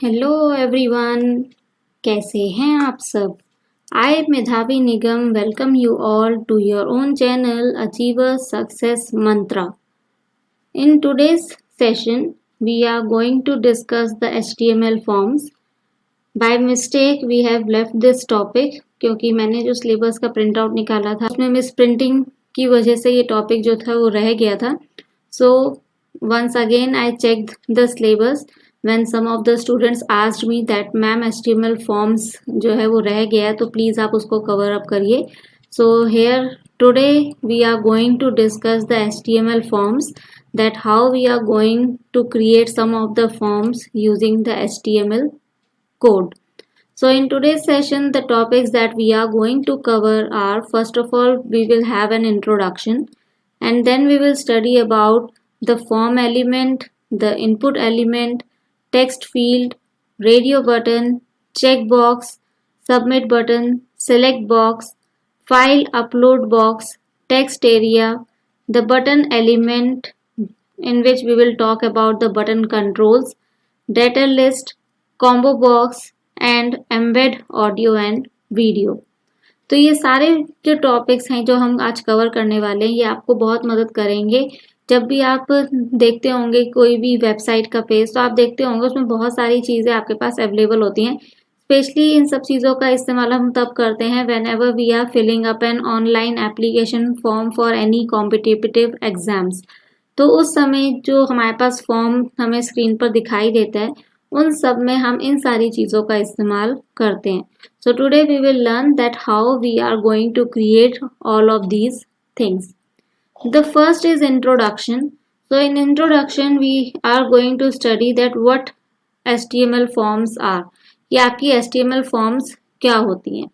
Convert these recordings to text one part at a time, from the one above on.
Hello everyone, कैसे हैं आप सब। I Medhavi Nigam welcome you all to your own channel Achiever Success Mantra. In today's session we are going to discuss the HTML forms. By mistake we have left this topic क्योंकि मैंने जो syllabus का print out निकाला था उसमें miss printing की वजह से ये टॉपिक जो था वो रह गया था। सो once again I checked the syllabus when some of the students asked me that ma'am HTML forms जो है वो रह गया है तो प्लीज़ आप उसको कवर अप करिए। So here today we are going to discuss the HTML forms, that how we are going to create some of the forms using the HTML code. So in today's session the topics that we are going to cover are, first of all we will have an introduction, and then we will study about the form element, the input element, text field, radio button, checkbox, submit button, select box, file upload box, text area, the button element in which we will talk about the button controls, data list, combo box and embed audio and video. तो ये सारे जो topics हैं जो हम आज cover करने वाले हैं ये आपको बहुत मदद करेंगे। जब भी आप देखते होंगे कोई भी वेबसाइट का पेज तो आप देखते होंगे उसमें बहुत सारी चीज़ें आपके पास अवेलेबल होती हैं। स्पेशली इन सब चीज़ों का इस्तेमाल हम तब करते हैं whenever we are filling up an online application form for any competitive exams. तो उस समय जो हमारे पास फॉर्म हमें स्क्रीन पर दिखाई देता है उन सब में हम इन सारी चीज़ों का इस्तेमाल करते हैं। So today we will learn that how we are going to create all of these things. The first is introduction. So in introduction we are going to study that what HTML forms are. कि आपकी HTML forms क्या होती हैं.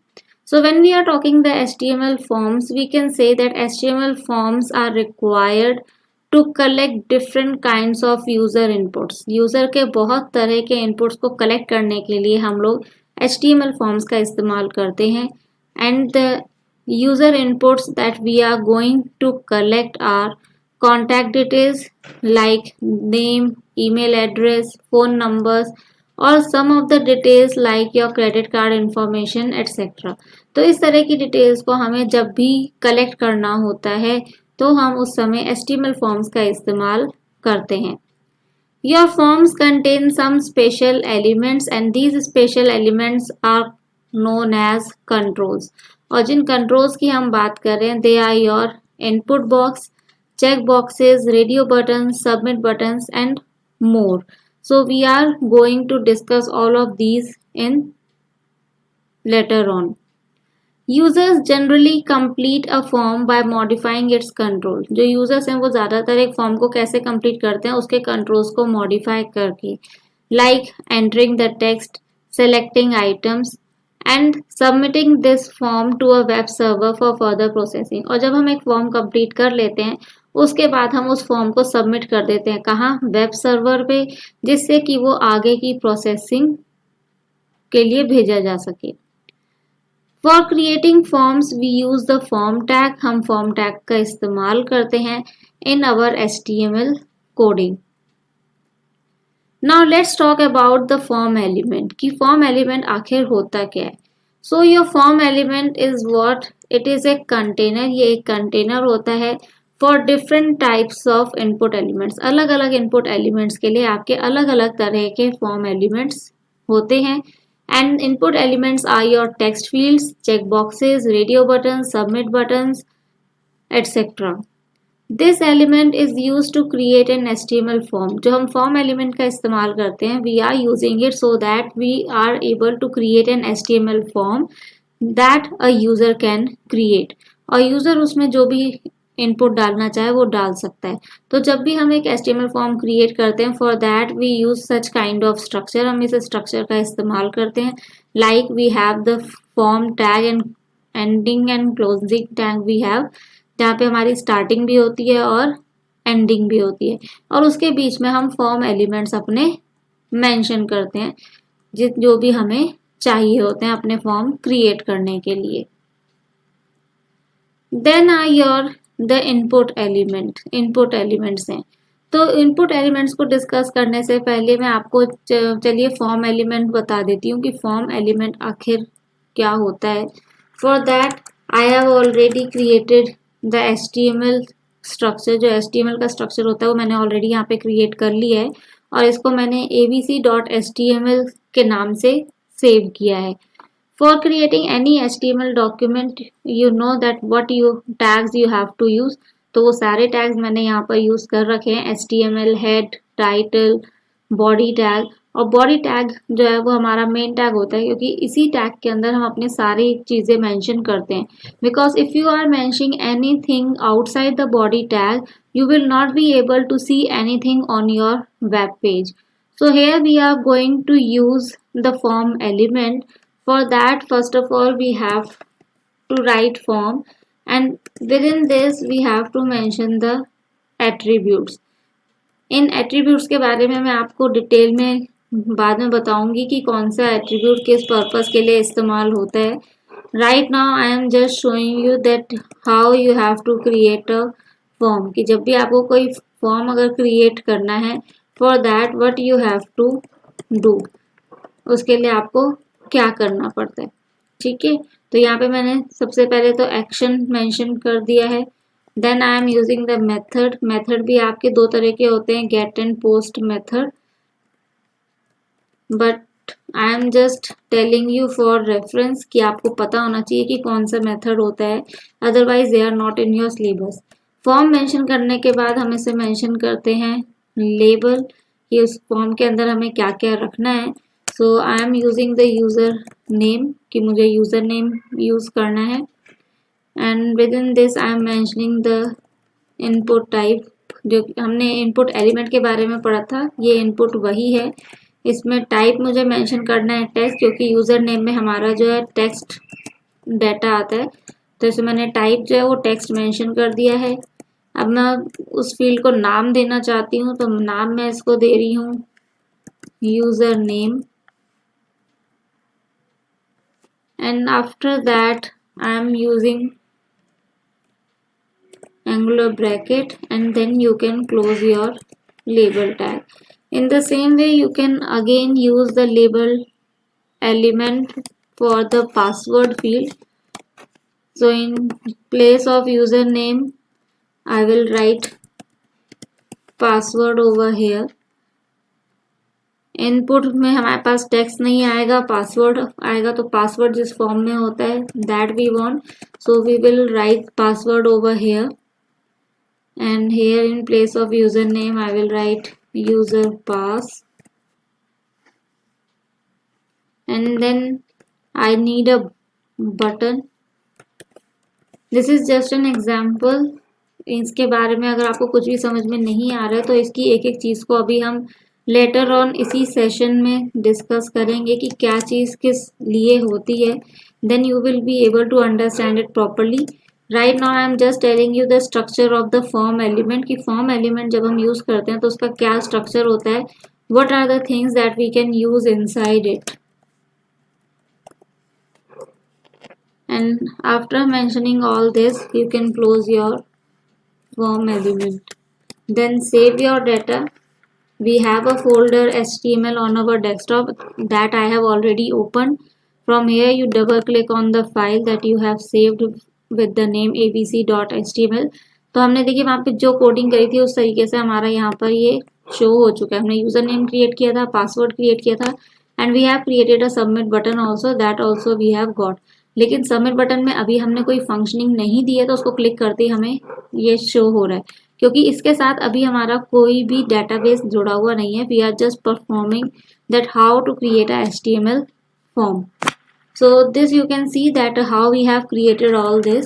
So when we are talking the HTML forms, we can say that HTML forms are required to collect different kinds of user inputs. User के बहुत तरह के inputs को collect करने के लिए हम लोग HTML forms का इस्तेमाल करते हैं, and the user inputs that we are going to collect are contact details like name, email address, phone numbers और some of the details like your credit card information etc. तो इस तरह की details को हमें जब भी कलेक्ट करना होता है तो हम उस समय HTML forms का इस्तेमाल करते हैं। Your forms contain some special elements and these special elements are known as controls. और जिन controls की हम बात कर रहे हैं they are your input box, check boxes, radio buttons, submit buttons and more. So we are going to discuss all of these in later on. Users generally complete a form by modifying it's control. जो users हैं वो ज़्यादातर एक form को कैसे complete करते हैं उसके कंट्रोल्स को मॉडिफाई करके, like entering the text, selecting items and submitting this form to a web server for further processing. और जब हम एक फॉर्म कंप्लीट कर लेते हैं उसके बाद हम उस फॉर्म को सबमिट कर देते हैं कहाँ, वेब सर्वर पे, जिससे कि वो आगे की प्रोसेसिंग के लिए भेजा जा सके। For creating forms we use the form tag. हम फॉर्म टैग का इस्तेमाल करते हैं in our HTML coding. Now let's talk about the form element कि फॉर्म एलिमेंट आखिर होता क्या है। So your form element is what it is a container. ये एक कंटेनर होता है for different types of input elements. अलग अलग इनपुट एलिमेंट्स के लिए आपके अलग अलग तरह के फॉर्म एलिमेंट्स होते हैं। And input elements are your text fields, checkboxes, radio buttons, submit buttons, etc. This element is used to create an HTML form. जो हम form element का इस्तेमाल करते हैं we are using it so that we are able to create an HTML form that a user can create. और user उसमें जो भी इनपुट डालना चाहे वो डाल सकता है। तो जब भी हम एक HTML फॉर्म क्रिएट करते हैं for that we use such kind of structure. हम इस स्ट्रक्चर का इस्तेमाल करते हैं like we have the form tag and ending and closing tag we have, जहाँ पे हमारी स्टार्टिंग भी होती है और एंडिंग भी होती है और उसके बीच में हम फॉर्म एलिमेंट्स अपने मेंशन करते हैं जो भी हमें चाहिए होते हैं अपने फॉर्म क्रिएट करने के लिए। Then are your the input element. Input elements हैं तो इनपुट एलिमेंट्स को डिस्कस करने से पहले मैं आपको चलिए फॉर्म एलिमेंट बता देती हूँ कि फॉर्म एलिमेंट आखिर क्या होता है। For that I have already created the HTML structure. जो HTML का स्ट्रक्चर होता है वो मैंने ऑलरेडी यहाँ पे क्रिएट कर लिया है और इसको मैंने abc.html के नाम से सेव किया है। For creating any HTML document, you know that what you tags you have to use। तो वो सारे टैग्स मैंने यहाँ पर यूज़ कर रखे हैं। HTML head, title, body tag. और बॉडी टैग जो है वो हमारा मेन टैग होता है क्योंकि इसी टैग के अंदर हम अपनी सारी चीज़ें मेंशन करते हैं। Because if you are mentioning anything outside the body tag, you will not be able to see anything on your web page। So here we are going to use the form element। For that, first of all, we have to write form, and within this we have to mention the attributes। In attributes के बारे में मैं आपको detail में बाद में बताऊंगी कि कौन सा attribute किस पर्पस के लिए इस्तेमाल होता है। Right now I am just showing you that how you have to create a form। कि जब भी आपको कोई फॉर्म अगर क्रिएट करना है, for that what you have to do, उसके लिए आपको क्या करना पड़ता है। ठीक है, तो यहाँ पे मैंने सबसे पहले तो एक्शन मेंशन कर दिया है। Then I am using the method. Method भी आपके दो तरह के होते हैं, get and post method, but I am just telling you for reference कि आपको पता होना चाहिए कि कौन सा मेथड होता है, otherwise they are not in your syllabus. Form mention करने के बाद हम इसे मेंशन करते हैं लेबल, कि उस फॉर्म के अंदर हमें क्या क्या रखना है। So I am using the user name, कि मुझे यूज़र नेम यूज़ करना है। And with in this I am mentioning the input type, जो हमने इनपुट एलिमेंट के बारे में पढ़ा था, ये इनपुट वही है। इसमें टाइप मुझे मेंशन करना है टेक्स्ट, क्योंकि यूज़र नेम में हमारा जो है टेक्स्ट डाटा आता है, तो इसे मैंने टाइप जो है वो टेक्स्ट मेंशन कर दिया है। अब मैं उस फील्ड को नाम देना चाहती हूँ, तो नाम मैं इसको दे रही हूँ user name. And after that I am using angular bracket, and then you can close your label tag। In the same way you can again use the label element for the password field। So in place of username I will write password over here। Input में हमारे पास text नहीं आएगा, password आएगा, तो password जिस form में होता है that we want, so we will write password over here. And here in place of user name I will write user pass. And then I need a button. This is just an example. इसके बारे में अगर आपको कुछ भी समझ में नहीं आ रहा है तो इसकी एक एक चीज़ को अभी हम लेटर ऑन इसी सेशन में डिस्कस करेंगे कि क्या चीज़ किस लिए होती है। Then you will be able to understand it properly. Right now I am just telling you the structure of the form element, कि फॉर्म एलिमेंट जब हम यूज़ करते हैं तो उसका क्या स्ट्रक्चर होता है, what are the things that we can use inside it. And after mentioning all this you can close your form element, then save your data। We have a folder HTML on our desktop that I have already opened। From here you double click on the file that you have saved with the name abc.html। तो हमने देखिए वहाँ पे जो coding करी थी उस तरीके से हमारा यहाँ पर ये शो हो चुका है। हमने यूज़र नेम क्रिएट किया था, पासवर्ड क्रिएट किया था, and we have created a submit button also, that also we have got. लेकिन सबमिट बटन में अभी हमने कोई फंक्शनिंग नहीं दी है, तो उसको क्लिक करते ही हमें ये शो हो रहा है, क्योंकि इसके साथ अभी हमारा कोई भी डेटाबेस जुड़ा हुआ नहीं है। We are just performing that how to create a HTML form। So this you can see that how we have created all this।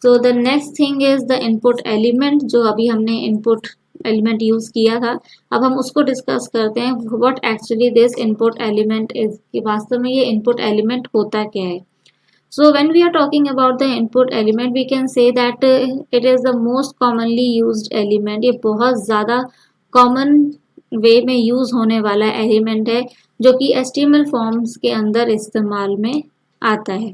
So the next thing is the input element, जो अभी हमने input element use किया था, अब हम उसको discuss करते हैं what actually this input element is, कि वास्तव में ये input element होता क्या है। So when we are talking about the input element, we can say that it is the most commonly used element। ये बहुत ज़्यादा common वे में यूज़ होने वाला एलिमेंट है जो कि HTML फॉर्म्स के अंदर इस्तेमाल में आता है।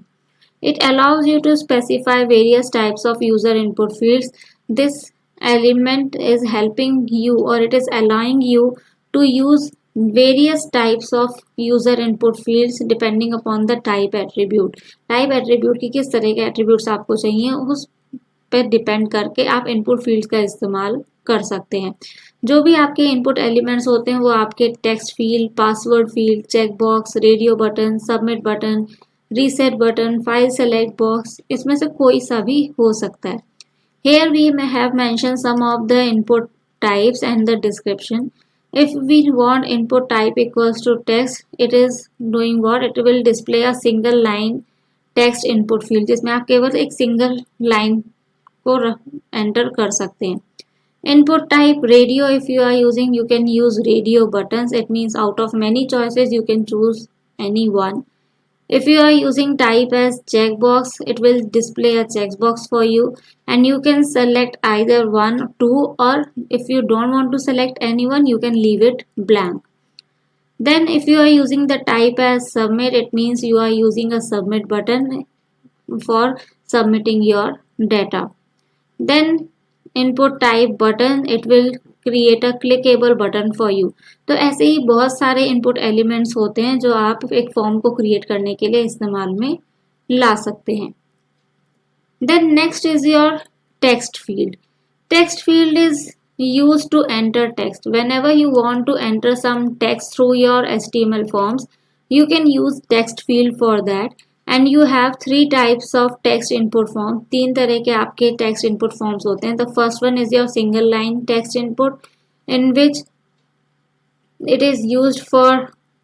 It allows you to specify various types of user input fields। This element is helping you or it is allowing you to use various types of user input fields depending upon the type attribute. Type attribute की किस तरह के attributes आपको चाहिए उस पर depend करके आप इनपुट फील्ड्स का इस्तेमाल कर सकते हैं। जो भी आपके इनपुट एलिमेंट्स होते हैं वो आपके text field, password field, check box, radio button, submit button, reset button, file select box, इसमें से कोई सा भी हो सकता है। Here we may have mentioned some of the input types and the description. If we want input type equals to text, it is doing what? It will display a single line text input field जिसमें आप केवल एक single line को enter कर सकते हैं। Input type radio, if you are using, you can use radio buttons. It means out of many choices you can choose any one. If you are using type as checkbox, it will display a checkbox for you and you can select either one, two, or if you don't want to select anyone, you can leave it blank. Then if you are using the type as submit, it means you are using a submit button for submitting your data. Then input type button, it will create a clickable button for you. तो ऐसे ही बहुत सारे input elements होते हैं जो आप एक form को क्रिएट करने के लिए इस्तेमाल में ला सकते हैं। Then next is your text field. Text field is used to enter text. Whenever you want to enter some text through your HTML forms, you can use text field for that. And you have three types of text input form. तीन तरह के आपके text input forms होते हैं। The first one is your single line text input, in which it is used for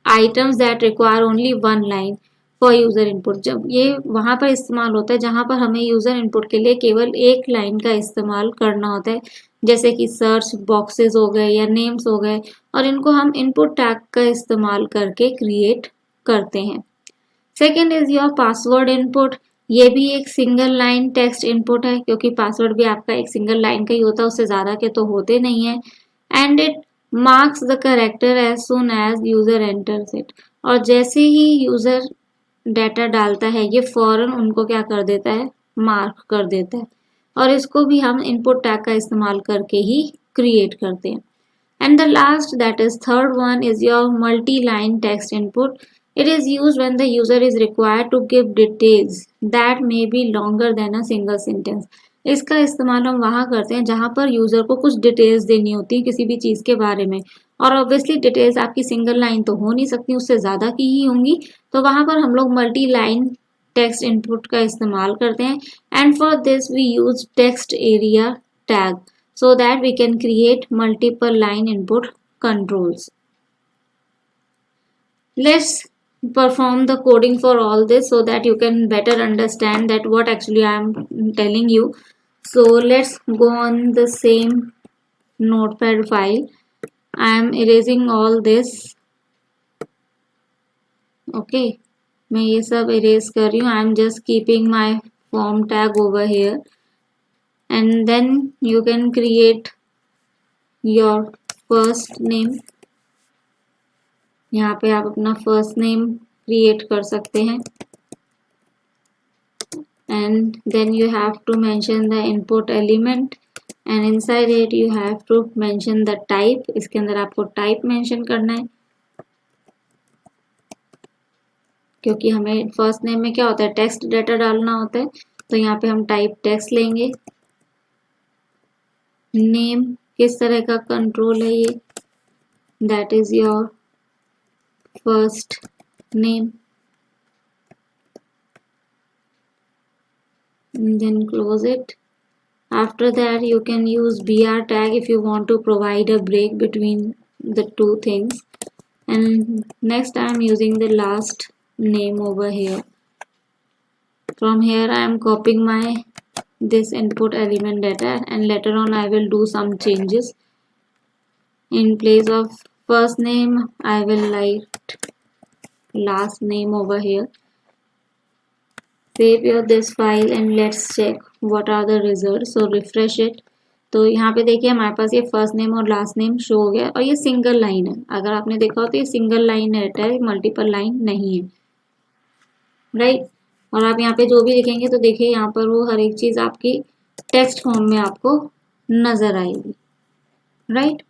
items that require only one line for user input. जब ये वहाँ पर इस्तेमाल होता है जहाँ पर हमें user input के लिए केवल एक लाइन का इस्तेमाल करना होता है, जैसे कि सर्च बॉक्सेस हो गए या नेम्स हो गए, और इनको हम इनपुट टैग का इस्तेमाल करके क्रिएट करते हैं। Second is your password input. ये भी एक सिंगल लाइन टेक्स्ट इनपुट है क्योंकि पासवर्ड भी आपका एक सिंगल लाइन का ही होता है, उससे ज़्यादा के तो होते नहीं है। And it marks the character as soon as user enters it. और जैसे ही यूज़र डाटा डालता है ये फ़ौरन उनको क्या कर देता है, मार्क कर देता है। और इसको भी हम इनपुट टैग का इस्तेमाल करके ही क्रिएट करते हैं। And the last that is third one is your multi line text input. It is used when the user is required to give details that may be longer than a single sentence. इसका इस्तेमाल हम वहाँ करते हैं जहाँ पर user को कुछ डिटेल्स देनी होती है किसी भी चीज़ के बारे में, और ऑब्वियसली डिटेल्स आपकी सिंगल लाइन तो हो नहीं सकती, उससे ज़्यादा की ही होंगी, तो वहाँ पर हम लोग मल्टी लाइन टेक्स्ट इनपुट का इस्तेमाल करते हैं। And for this we use text area tag so that we can create multiple line input controls. Let's perform the coding for all this so that you can better understand that what actually I am telling you. So let's go on the same notepad file. I am erasing all this. Okay, मैं ये सब erase कर रही हूँ. I am just keeping my form tag over here. And then you can create your first name. यहाँ पे आप अपना फर्स्ट नेम क्रिएट कर सकते हैं। and then you have to mention the input element and inside it you have to mention the type. इसके अंदर आपको type mention करना है क्योंकि हमें फर्स्ट नेम में क्या होता है, टेक्स्ट डाटा डालना होता है, तो यहाँ पे हम टाइप टेक्स्ट लेंगे। नेम किस तरह का कंट्रोल है ये, that is your first name, then close it. After that you can use br tag if you want to provide a break between the two things. And next I am using the last name over here. From here I am copying my this input element data and later on I will do some changes. In place of first name I will write last name over here. Save your this file and let's check what are the results. So refresh it. तो यहाँ पे देखिए हमारे पास ये first name और last name show हो गया और ये सिंगल लाइन है। अगर आपने देखा हो तो ये सिंगल लाइन रहता है, मल्टीपल लाइन नहीं है, राइट। और आप यहाँ पे जो भी लिखेंगे तो देखिए यहाँ पर वो हर एक चीज़ आपकी टेक्स्ट फॉर्म में आपको नजर आएगी, right.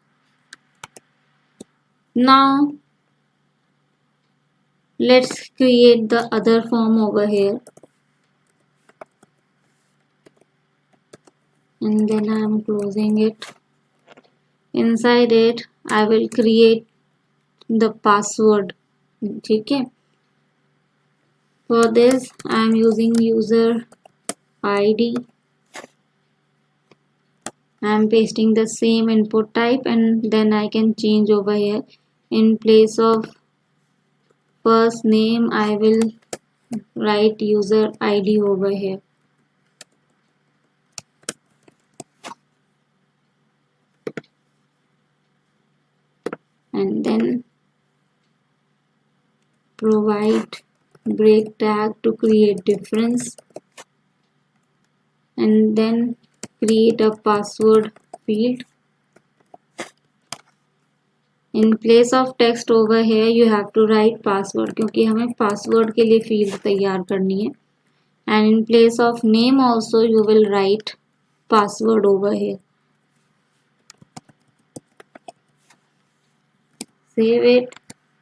Now let's create the other form over here, and then I am closing it. Inside it I will create the password. ठीक है, for this I am using user ID. I am pasting the same input type, and then I can change over here. In place of first name I will write user ID over here. And then provide break tag to create difference, and then create a password field. In place of text over here you have to write password, क्योंकि हमें password के लिए field तैयार करनी है. And in place of name also you will write password over here. Save it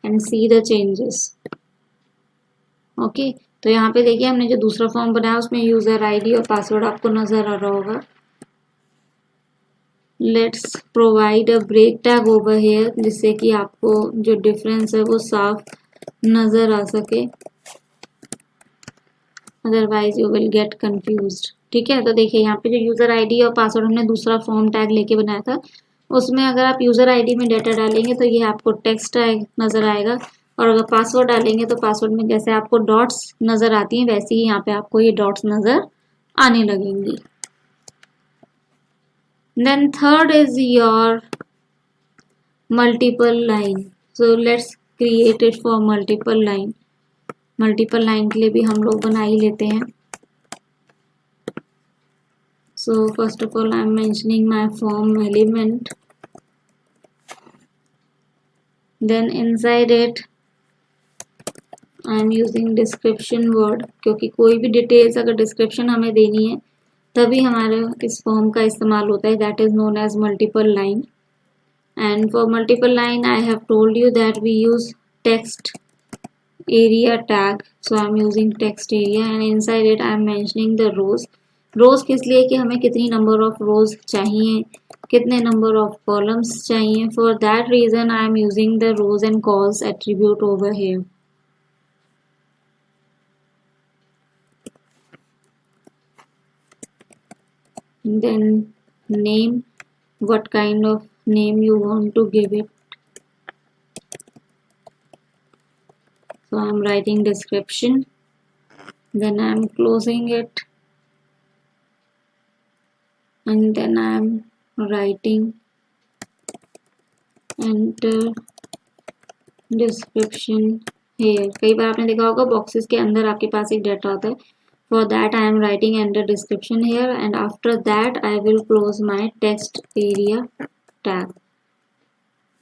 and see the changes. Okay, तो यहाँ पे देखिए हमने जो दूसरा फॉर्म बनाया उसमें यूजर आईडी और पासवर्ड आपको नजर आ रहा होगा. Let's provide a break tag over here, जिससे कि आपको जो डिफरेंस है वो साफ नजर आ सके, otherwise you will get confused. ठीक है, तो देखिए यहाँ पे जो यूजर आईडी और पासवर्ड हमने दूसरा फॉर्म टैग लेके बनाया था, उसमें अगर आप यूजर आईडी में डाटा डालेंगे तो ये आपको टेक्स्ट नजर आएगा, और अगर पासवर्ड डालेंगे तो पासवर्ड में जैसे आपको डॉट्स नजर आती हैं वैसे ही यहाँ पे आपको ये डॉट्स नजर आने लगेंगी. Then third is your multiple line. So let's create it for multiple line. Multiple line के लिए भी हम लोग बना ही लेते हैं. So first of all I am mentioning my form element. Then inside it I am using description word, क्योंकि कोई भी डिटेल्स अगर डिस्क्रिप्शन हमें देनी है तभी हमारे इस फॉर्म का इस्तेमाल होता है. That is known as multiple line. And for multiple line I have told you that we use text area tag, so I am using text area, and inside it I am mentioning the rows. rows किस लिए कि हमें कितनी number of rows चाहिए, कितने number of columns चाहिए. For that reason I am using the rows and calls attribute over here. Then name, what kind of name you want to give it. So I am writing description, then I am closing it, and then I am writing enter description here. कई बार आपने देखा होगा boxes के अंदर आपके पास एक data होता है. For that I am writing enter description here, and after that I will close my text area tag.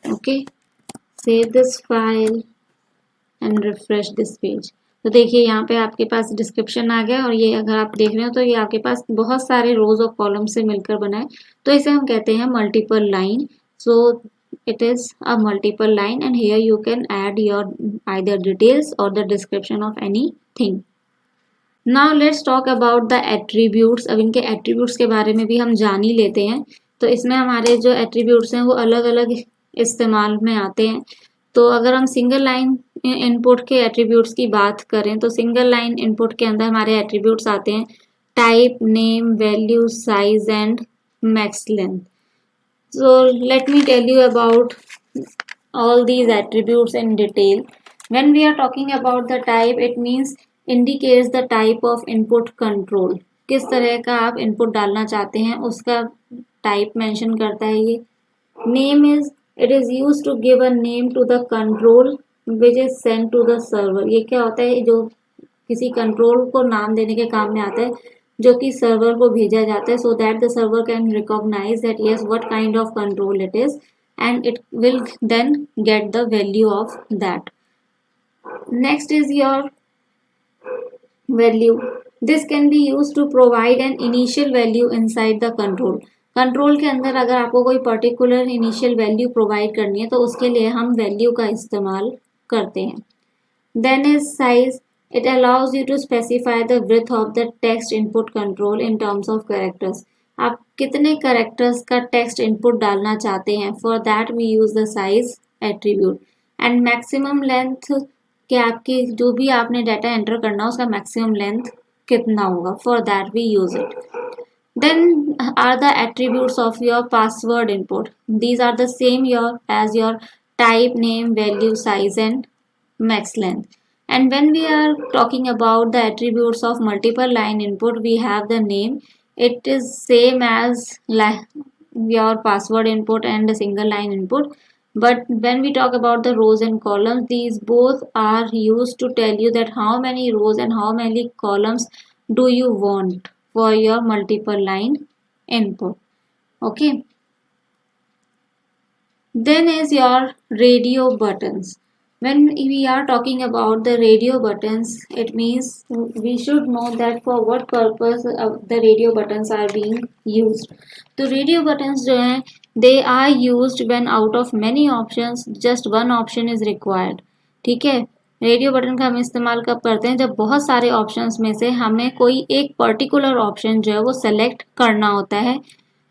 Okay, save this file and refresh this page. तो देखिए यहाँ पे आपके पास डिस्क्रिप्शन आ गया, और ये अगर आप देख रहे हो तो ये आपके पास बहुत सारे रोज और कॉलम से मिलकर बना है. तो इसे हम कहते हैं multiple line. So it is a multiple line, and here you can add your either details or the description of anything. Now let's talk about the attributes. अब इनके attributes के बारे में भी हम जान ही लेते हैं. तो इसमें हमारे जो attributes हैं वो अलग अलग इस्तेमाल में आते हैं. तो अगर हम सिंगल लाइन इनपुट के एट्रीब्यूट्स की बात करें तो सिंगल लाइन इनपुट के अंदर हमारे एट्रीब्यूट्स आते हैं type, name, value, size and max length. So let me tell you about all these attributes in detail. When we are talking about the type, it means indicates the type of input control. किस तरह का आप input डालना चाहते हैं उसका type mention करता है ये. Name is it is used to give a name to the control which is sent to the server. ये क्या होता है, जो किसी कंट्रोल को नाम देने के काम में आता है जो कि सर्वर को भेजा जाता है, so that the server can recognize that yes what kind of control it is, and it will then get the value of that. Next is your value. This can be used to provide an initial value inside the control. Control के अंदर अगर आपको कोई particular initial value provide करनी है तो उसके लिए हम वैल्यू का इस्तेमाल करते हैं. Then is size. It allows you to specify the width of the text input control in terms of characters. आप कितने कैरेक्टर्स का टेक्स्ट इनपुट डालना चाहते हैं, for that we use the size attribute. And maximum length, कि आपकी जो भी आपने डाटा एंटर करना उसका मैक्सिमम लेंथ कितना होगा, for that we use it. Then are the attributes of your password input. These are the same as your type, name, value, size and max length. And when we are talking about the attributes of multiple line input, we have the name. It is same as your password input and the single line input. But when we talk about the rows and columns, these both are used to tell you that how many rows and how many columns do you want for your multiple line input. Okay. Then is your radio buttons. When we are talking about the radio buttons, it means we should know that for what purpose the radio buttons are being used. तो radio buttons जो हैं, they are used when out of many options just one option is required. ठीक है. Radio button का हम इस्तेमाल कब करते हैं, जब बहुत सारे ऑप्शंस में से हमें कोई एक पर्टिकुलर ऑप्शन जो है वो सेलेक्ट करना होता है.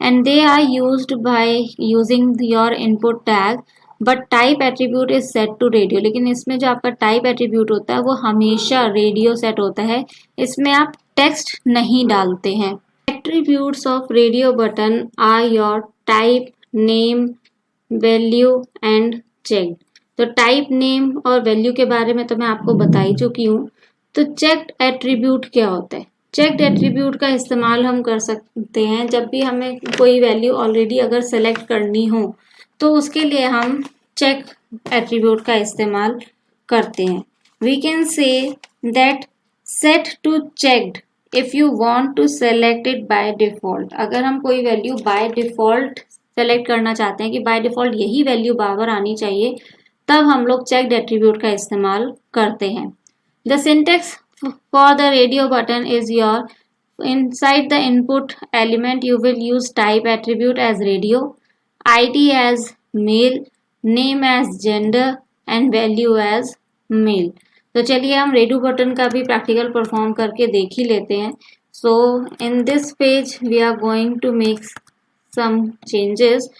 And they are used by using your input tag. But type attribute is set to radio. लेकिन इसमें जो आपका टाइप एट्रीब्यूट होता है वो हमेशा रेडियो सेट होता है. इसमें आप टेक्स्ट नहीं डालते हैं. Attributes of radio button are your type, name, value and check. तो टाइप, नेम और वैल्यू के बारे में तो मैं आपको बता ही चुकी हूँ. तो चेक्ड एट्रीब्यूट क्या होता है? चेक्ड एट्रीब्यूट का इस्तेमाल हम कर सकते हैं जब भी हमें कोई वैल्यू ऑलरेडी अगर सेलेक्ट करनी हो तो उसके लिए हम चेक एट्रीब्यूट का इस्तेमाल करते हैं. We can say that set to checked if you want to select it by default. अगर हम कोई वैल्यू बाय डिफॉल्ट सेलेक्ट करना चाहते हैं कि बाय डिफॉल्ट यही वैल्यू बार आनी चाहिए, तब हम लोग चेक्ड एट्रीब्यूट का इस्तेमाल करते हैं. The syntax for the radio button is your. Inside the input element you will use type attribute as radio, ID as male, name as gender and value as male. तो चलिए हम radio button का भी practical perform करके देख ही लेते हैं. So in this page we are going to make some changes.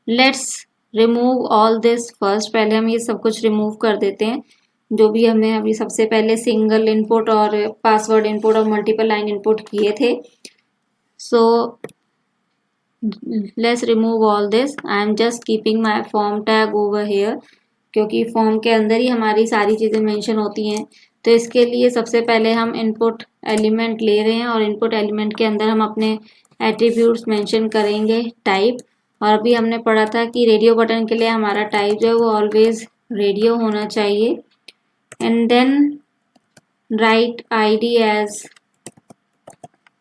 Let's remove all this first. पहले हम ये सब कुछ रिमूव कर देते हैं जो भी हमने अभी सबसे पहले सिंगल इनपुट और पासवर्ड इनपुट और मल्टीपल लाइन इनपुट किए थे. So let's remove all this. I am just keeping my form tag over here, क्योंकि फॉर्म के अंदर ही हमारी सारी चीज़ें मेंशन होती हैं. तो इसके लिए सबसे पहले हम इनपुट एलिमेंट ले रहे हैं और इनपुट एलिमेंट के अंदर हम अपने एट्रीब्यूट्स मेंशन करेंगे टाइप. और अभी हमने पढ़ा था कि रेडियो बटन के लिए हमारा टाइप जो है वो ऑलवेज रेडियो होना चाहिए. And then write ID as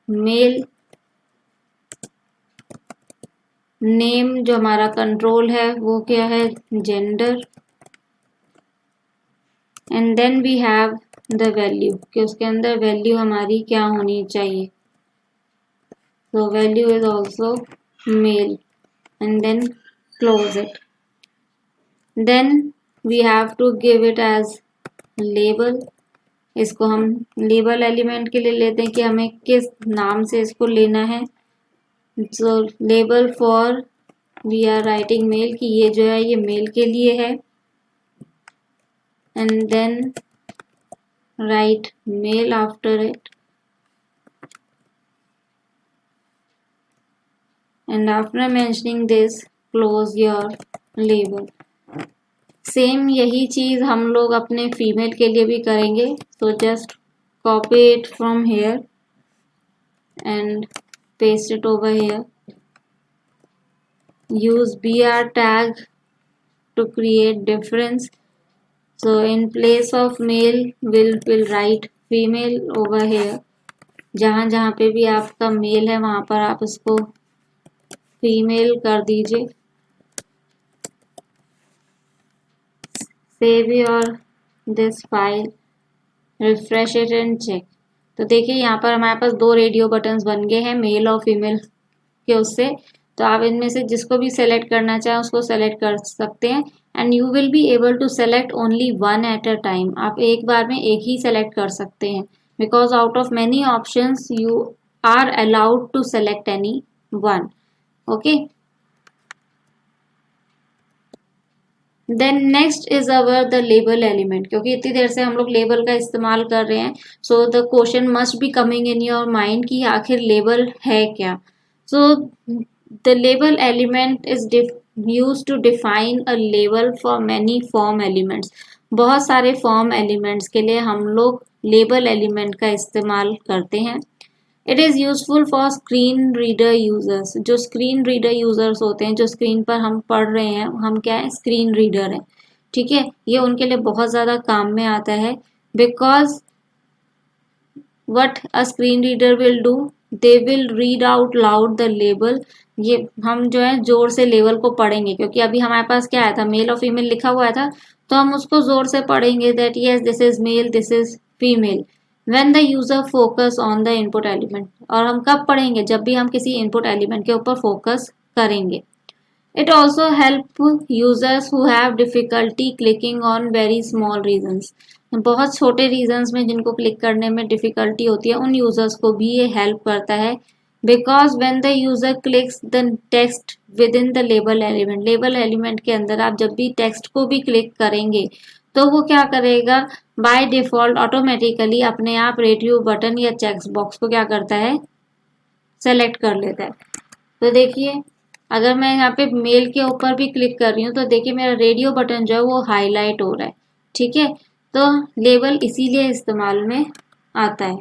male, name जो हमारा कंट्रोल है वो क्या है, gender. And then we have the value, कि उसके अंदर वैल्यू हमारी क्या होनी चाहिए. तो value is also male. And then close it. Then we have to give it as label. इसको हम लेबल एलिमेंट के लिए लेते हैं कि हमें किस नाम से इसको लेना है. So label for we are writing mail, कि ये जो है ये मेल के लिए है. And then write mail after it. And after mentioning this, close your label. Same यही चीज़ हम लोग अपने फीमेल के लिए भी करेंगे. So just copy it from here and paste it over here. Use BR tag to create difference. So in place of male, we'll write female over here. जहाँ जहाँ पे भी आपका मेल है वहाँ पर आप उसको फीमेल कर दीजिए. Save your this file, refresh it and check. तो देखिए यहाँ पर हमारे पास दो रेडियो बटन्स बन गए हैं मेल और फीमेल के उससे. तो आप इनमें से जिसको भी सेलेक्ट करना चाहें उसको सेलेक्ट कर सकते हैं and you will be able to select only one at a time. आप एक बार में एक ही सेलेक्ट कर सकते हैं because out of many options you are allowed to select any one. Okay, then next is our the label element. क्योंकि इतनी देर से हम लोग लेबल का इस्तेमाल कर रहे हैं, so the question must be coming in your mind कि आखिर लेबल है क्या। So the label element is use to define a label for many form elements. बहुत सारे फॉर्म एलिमेंट्स के लिए हम लोग लेबल एलिमेंट का इस्तेमाल करते हैं। It is useful for screen reader users. जो स्क्रीन रीडर यूजर्स होते हैं, जो स्क्रीन पर हम पढ़ रहे हैं, हम क्या है, स्क्रीन रीडर हैं, ठीक है, ये उनके लिए बहुत ज़्यादा काम में आता है। Because what a screen reader will do, they will read out loud the label. ये हम जो है जोर से लेबल को पढ़ेंगे, क्योंकि अभी हमारे पास क्या आया था, मेल और फीमेल लिखा हुआ था, तो हम उसको जोर से पढ़ेंगे that yes this is male this is female. When the user focus on the input element, और हम कब पढ़ेंगे, जब भी हम किसी इनपुट एलिमेंट के ऊपर फोकस करेंगे। It also help users who have difficulty clicking on very small regions. बहुत छोटे रीजन्स में जिनको क्लिक करने में डिफिकल्टी होती है, उन यूजर्स को भी ये हेल्प करता है। Because when the user clicks the text with in the label element, label element के अंदर आप जब भी टेक्स्ट को भी क्लिक करेंगे तो वो क्या करेगा, बाय डिफॉल्ट ऑटोमेटिकली अपने आप रेडियो बटन या चेक बॉक्स को क्या करता है, सेलेक्ट कर लेता है। तो देखिए, अगर मैं यहाँ पे मेल के ऊपर भी क्लिक कर रही हूँ तो देखिए मेरा रेडियो बटन जो है वो हाईलाइट हो रहा है, ठीक है। तो लेबल इसीलिए इस्तेमाल में आता है।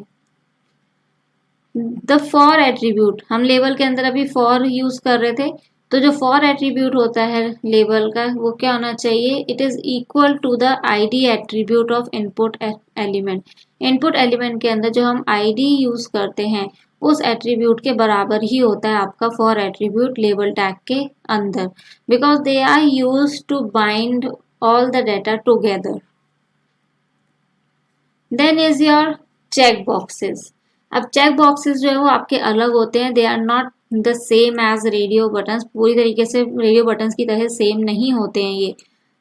द फॉर एट्रीब्यूट, हम लेबल के अंदर अभी फॉर यूज कर रहे थे, तो जो फॉर एट्रीब्यूट होता है लेबल का, वो क्या होना चाहिए, it is equal to the ID attribute of input element. Input element के अंदर जो हम आईडी यूज करते हैं उस एट्रीब्यूट के बराबर ही होता है आपका फॉर एट्रीब्यूट लेबल टैग के अंदर, because they are use to bind all the data together. Then is your check boxes. अब चेक बॉक्सेस जो है वो आपके अलग होते हैं, they are not the same as radio buttons. पूरी तरीके से रेडियो बटन्स की तरह सेम नहीं होते हैं ये।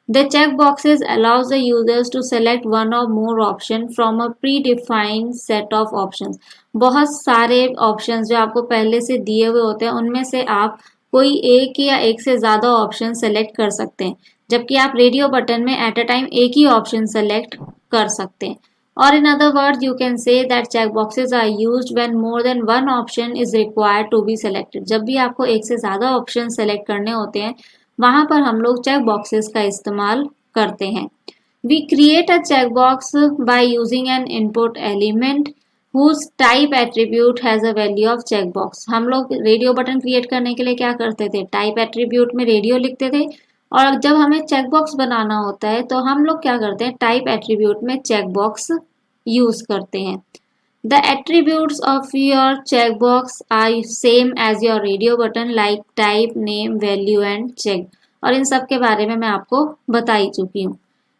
The check boxes allows the users to select one और more option from a predefined set of options. बहुत सारे ऑप्शंस जो आपको पहले से दिए हुए होते हैं उनमें से आप कोई एक या एक से ज़्यादा ऑप्शन सेलेक्ट कर सकते हैं, जबकि आप रेडियो बटन में एट अ टाइम एक ही ऑप्शन सेलेक्ट कर सकते हैं। Or in other words, you can say that checkboxes are used when more than one option is required to be selected. जब भी आपको एक से ज़्यादा ऑप्शन सेलेक्ट करने होते हैं, वहाँ पर हम लोग चेक बॉक्सेस का इस्तेमाल करते हैं। We create a checkbox by using an input element whose type attribute has a value of checkbox. हम लोग रेडियो बटन क्रिएट करने के लिए क्या करते थे, टाइप एट्रीब्यूट में रेडियो लिखते थे, और जब हमें चेक बॉक्स बनाना होता है तो हम लोग क्या करते हैं, टाइप एट्रीब्यूट में चेक बॉक्स यूज करते हैं। The attributes of your check box are same as your radio button, like type, name, value and check. और इन सब के बारे में मैं आपको बता ही चुकी हूँ।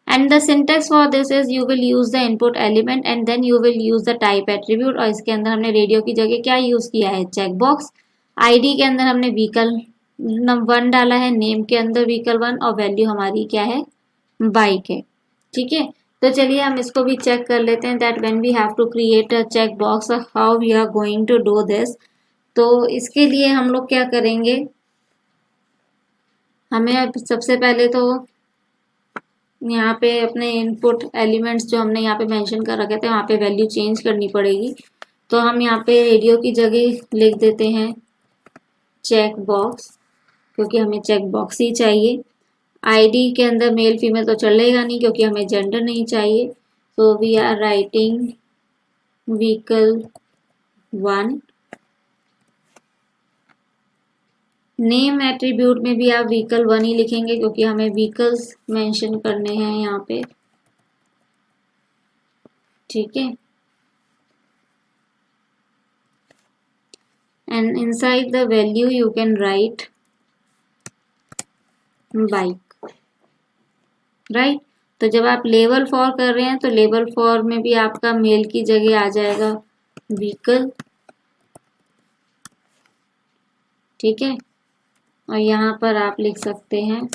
And the syntax for this is you will use the input element and then you will use the type attribute. और इसके अंदर हमने रेडियो की जगह क्या यूज किया है, चेक बॉक्स। आईडी के अंदर हमने व्हीकल 1 डाला है, नेम के अंदर व्हीकल 1, और वैल्यू हमारी क्या है, बाइक है, ठीक है। तो चलिए हम इसको भी चेक कर लेते हैं that when we have to create a check box how we are going to do this. तो इसके लिए हम लोग क्या करेंगे, हमें सबसे पहले तो यहाँ पे अपने इनपुट एलिमेंट्स जो हमने यहाँ पे मेंशन कर रखे थे वहाँ पे वैल्यू चेंज करनी पड़ेगी। तो हम यहाँ पे रेडियो की जगह लिख देते हैं चेक बॉक्स, क्योंकि हमें चेक बॉक्स ही चाहिए। आईडी के अंदर मेल फीमेल तो चलेगा नहीं क्योंकि हमें जेंडर नहीं चाहिए। तो we are writing vehicle 1। Name attribute में भी आप व्हीकल 1 ही लिखेंगे क्योंकि हमें व्हीकल्स मेंशन करने हैं यहाँ पे, ठीक है। And inside the value you can write bike, right. तो जब आप लेबल फॉर कर रहे हैं तो लेबल फॉर में भी आपका मेल की जगह आ जाएगा व्हीकल, ठीक है। और यहाँ पर आप लिख सकते हैं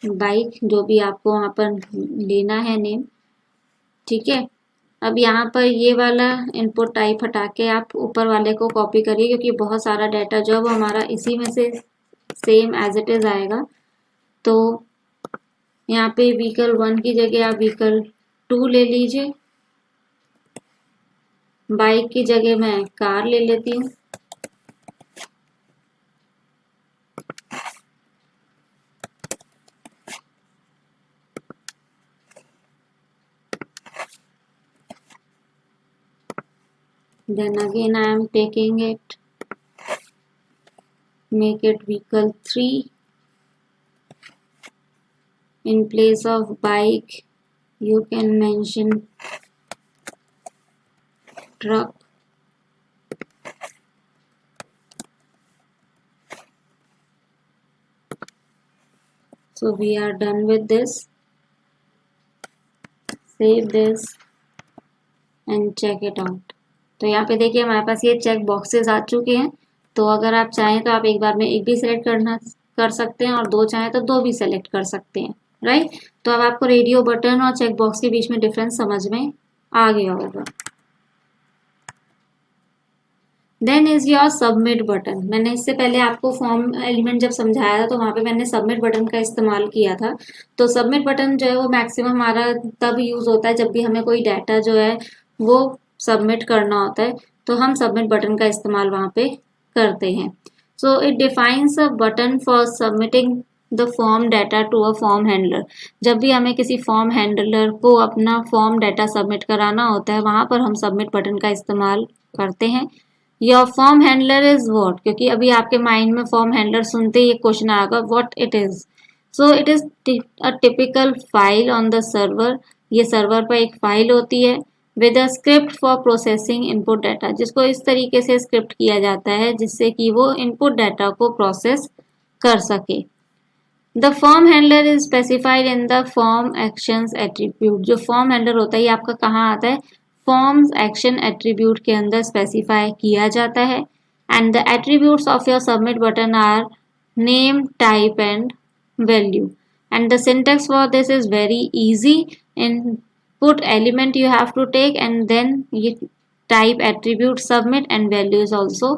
बाइक, जो भी आपको वहाँ पर लेना है नेम। ठीक है, अब यहाँ पर ये वाला इनपुट टाइप हटा के आप ऊपर वाले को कॉपी करिए, क्योंकि बहुत सारा डाटा जो है वो हमारा इसी में से सेम एज इट इज आएगा। तो यहाँ पे व्हीकल 1 की जगह आप व्हीकल 2 ले लीजिए, बाइक की जगह मैं कार ले लेती हूँ। Then again I am taking it, make it vehicle 3. In place of bike, you can mention truck. So we are done with this. Save this and check it out. तो यहाँ पे देखिए हमारे पास ये चेक बॉक्सेस आ चुके हैं। तो अगर आप चाहें तो आप एक बार में एक भी सिलेक्ट कर सकते हैं, और दो चाहें तो दो भी सेलेक्ट कर सकते हैं, राइट। तो अब आपको रेडियो बटन और चेक बॉक्स के बीच में डिफरेंस समझ में आ गया होगा। Then is your submit button. मैंने इससे पहले आपको फॉर्म एलिमेंट जब समझाया था तो वहाँ पे मैंने सबमिट बटन का इस्तेमाल किया था। तो सबमिट बटन जो है वो मैक्सिमम हमारा तब यूज होता है जब भी हमें कोई डाटा जो है वो सबमिट करना होता है, तो हम सबमिट बटन का इस्तेमाल वहाँ पे करते हैं। So it defines a button for submitting the form data to a form handler. जब भी हमें किसी फॉर्म हैंडलर को अपना फॉर्म डाटा सबमिट कराना होता है, वहाँ पर हम सबमिट बटन का इस्तेमाल करते हैं। Your form handler is what, क्योंकि अभी आपके माइंड में फॉर्म हैंडलर सुनते ही ये क्वेश्चन आएगा what it is. So it is a typical file on the server. ये सर्वर पर एक फाइल होती है with a script for processing input data, जिसको इस तरीके से स्क्रिप्ट किया जाता है जिससे कि वो इनपुट डाटा को प्रोसेस कर सके। The form handler is specified in the form actions attribute. जो फॉर्म हैंडलर होता है ये आपका कहाँ आता है, फॉर्म्स एक्शन एट्रीब्यूट के अंदर स्पेसिफाई किया जाता है। And the attributes of your submit button are name, type and value. And the syntax for this is very easy. Input element you have to take, and then you type attribute submit, and value is also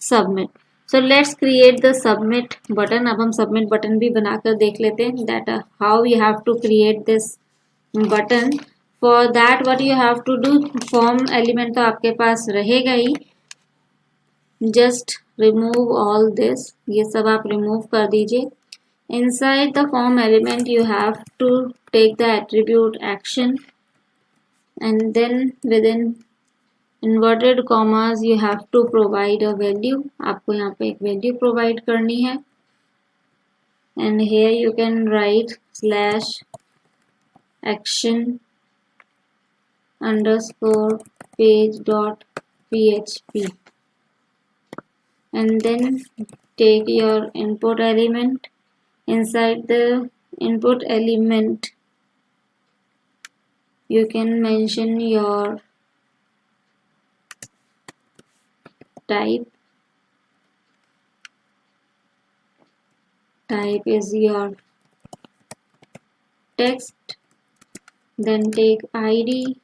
submit. So let's create the submit button. अब हम submit button भी बनाकर देख लेते हैं that how you have to create this button. For that what you have to do, form element तो आपके पास रहेगा ही, just remove all this, ये सब आप remove कर दीजिए। Inside the form element you have to take the attribute action, and then within inverted commas you have to provide a value। आपको यहाँ पे एक value provide करनी है, and here you can write slash action underscore page dot php, and then take your input element. Inside the input element you can mention your type. Type is your text. Then take id.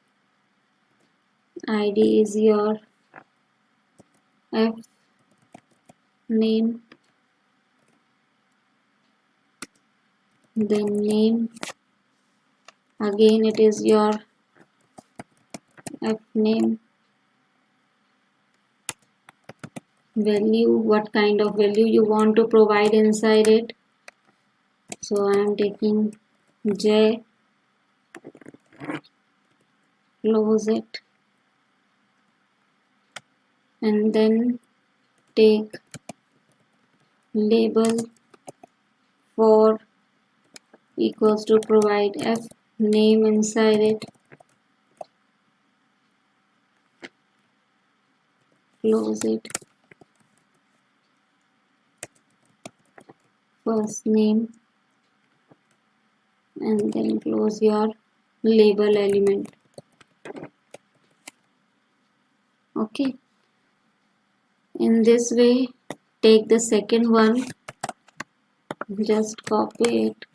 Id is your f name. Then name, again it is your f name. Value, what kind of value you want to provide inside it. So I am taking j, close it, and then take label for equals to provide f name inside it, close it, first name, and then close your label element. Okay, in this way take the second one just copy it.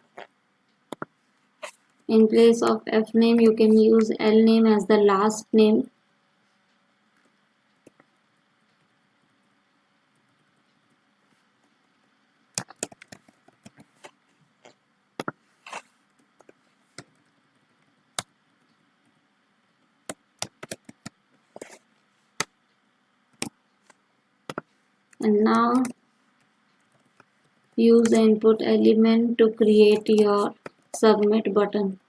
In place of F name, you can use L name as the last name. And now use the input element to create your submit button.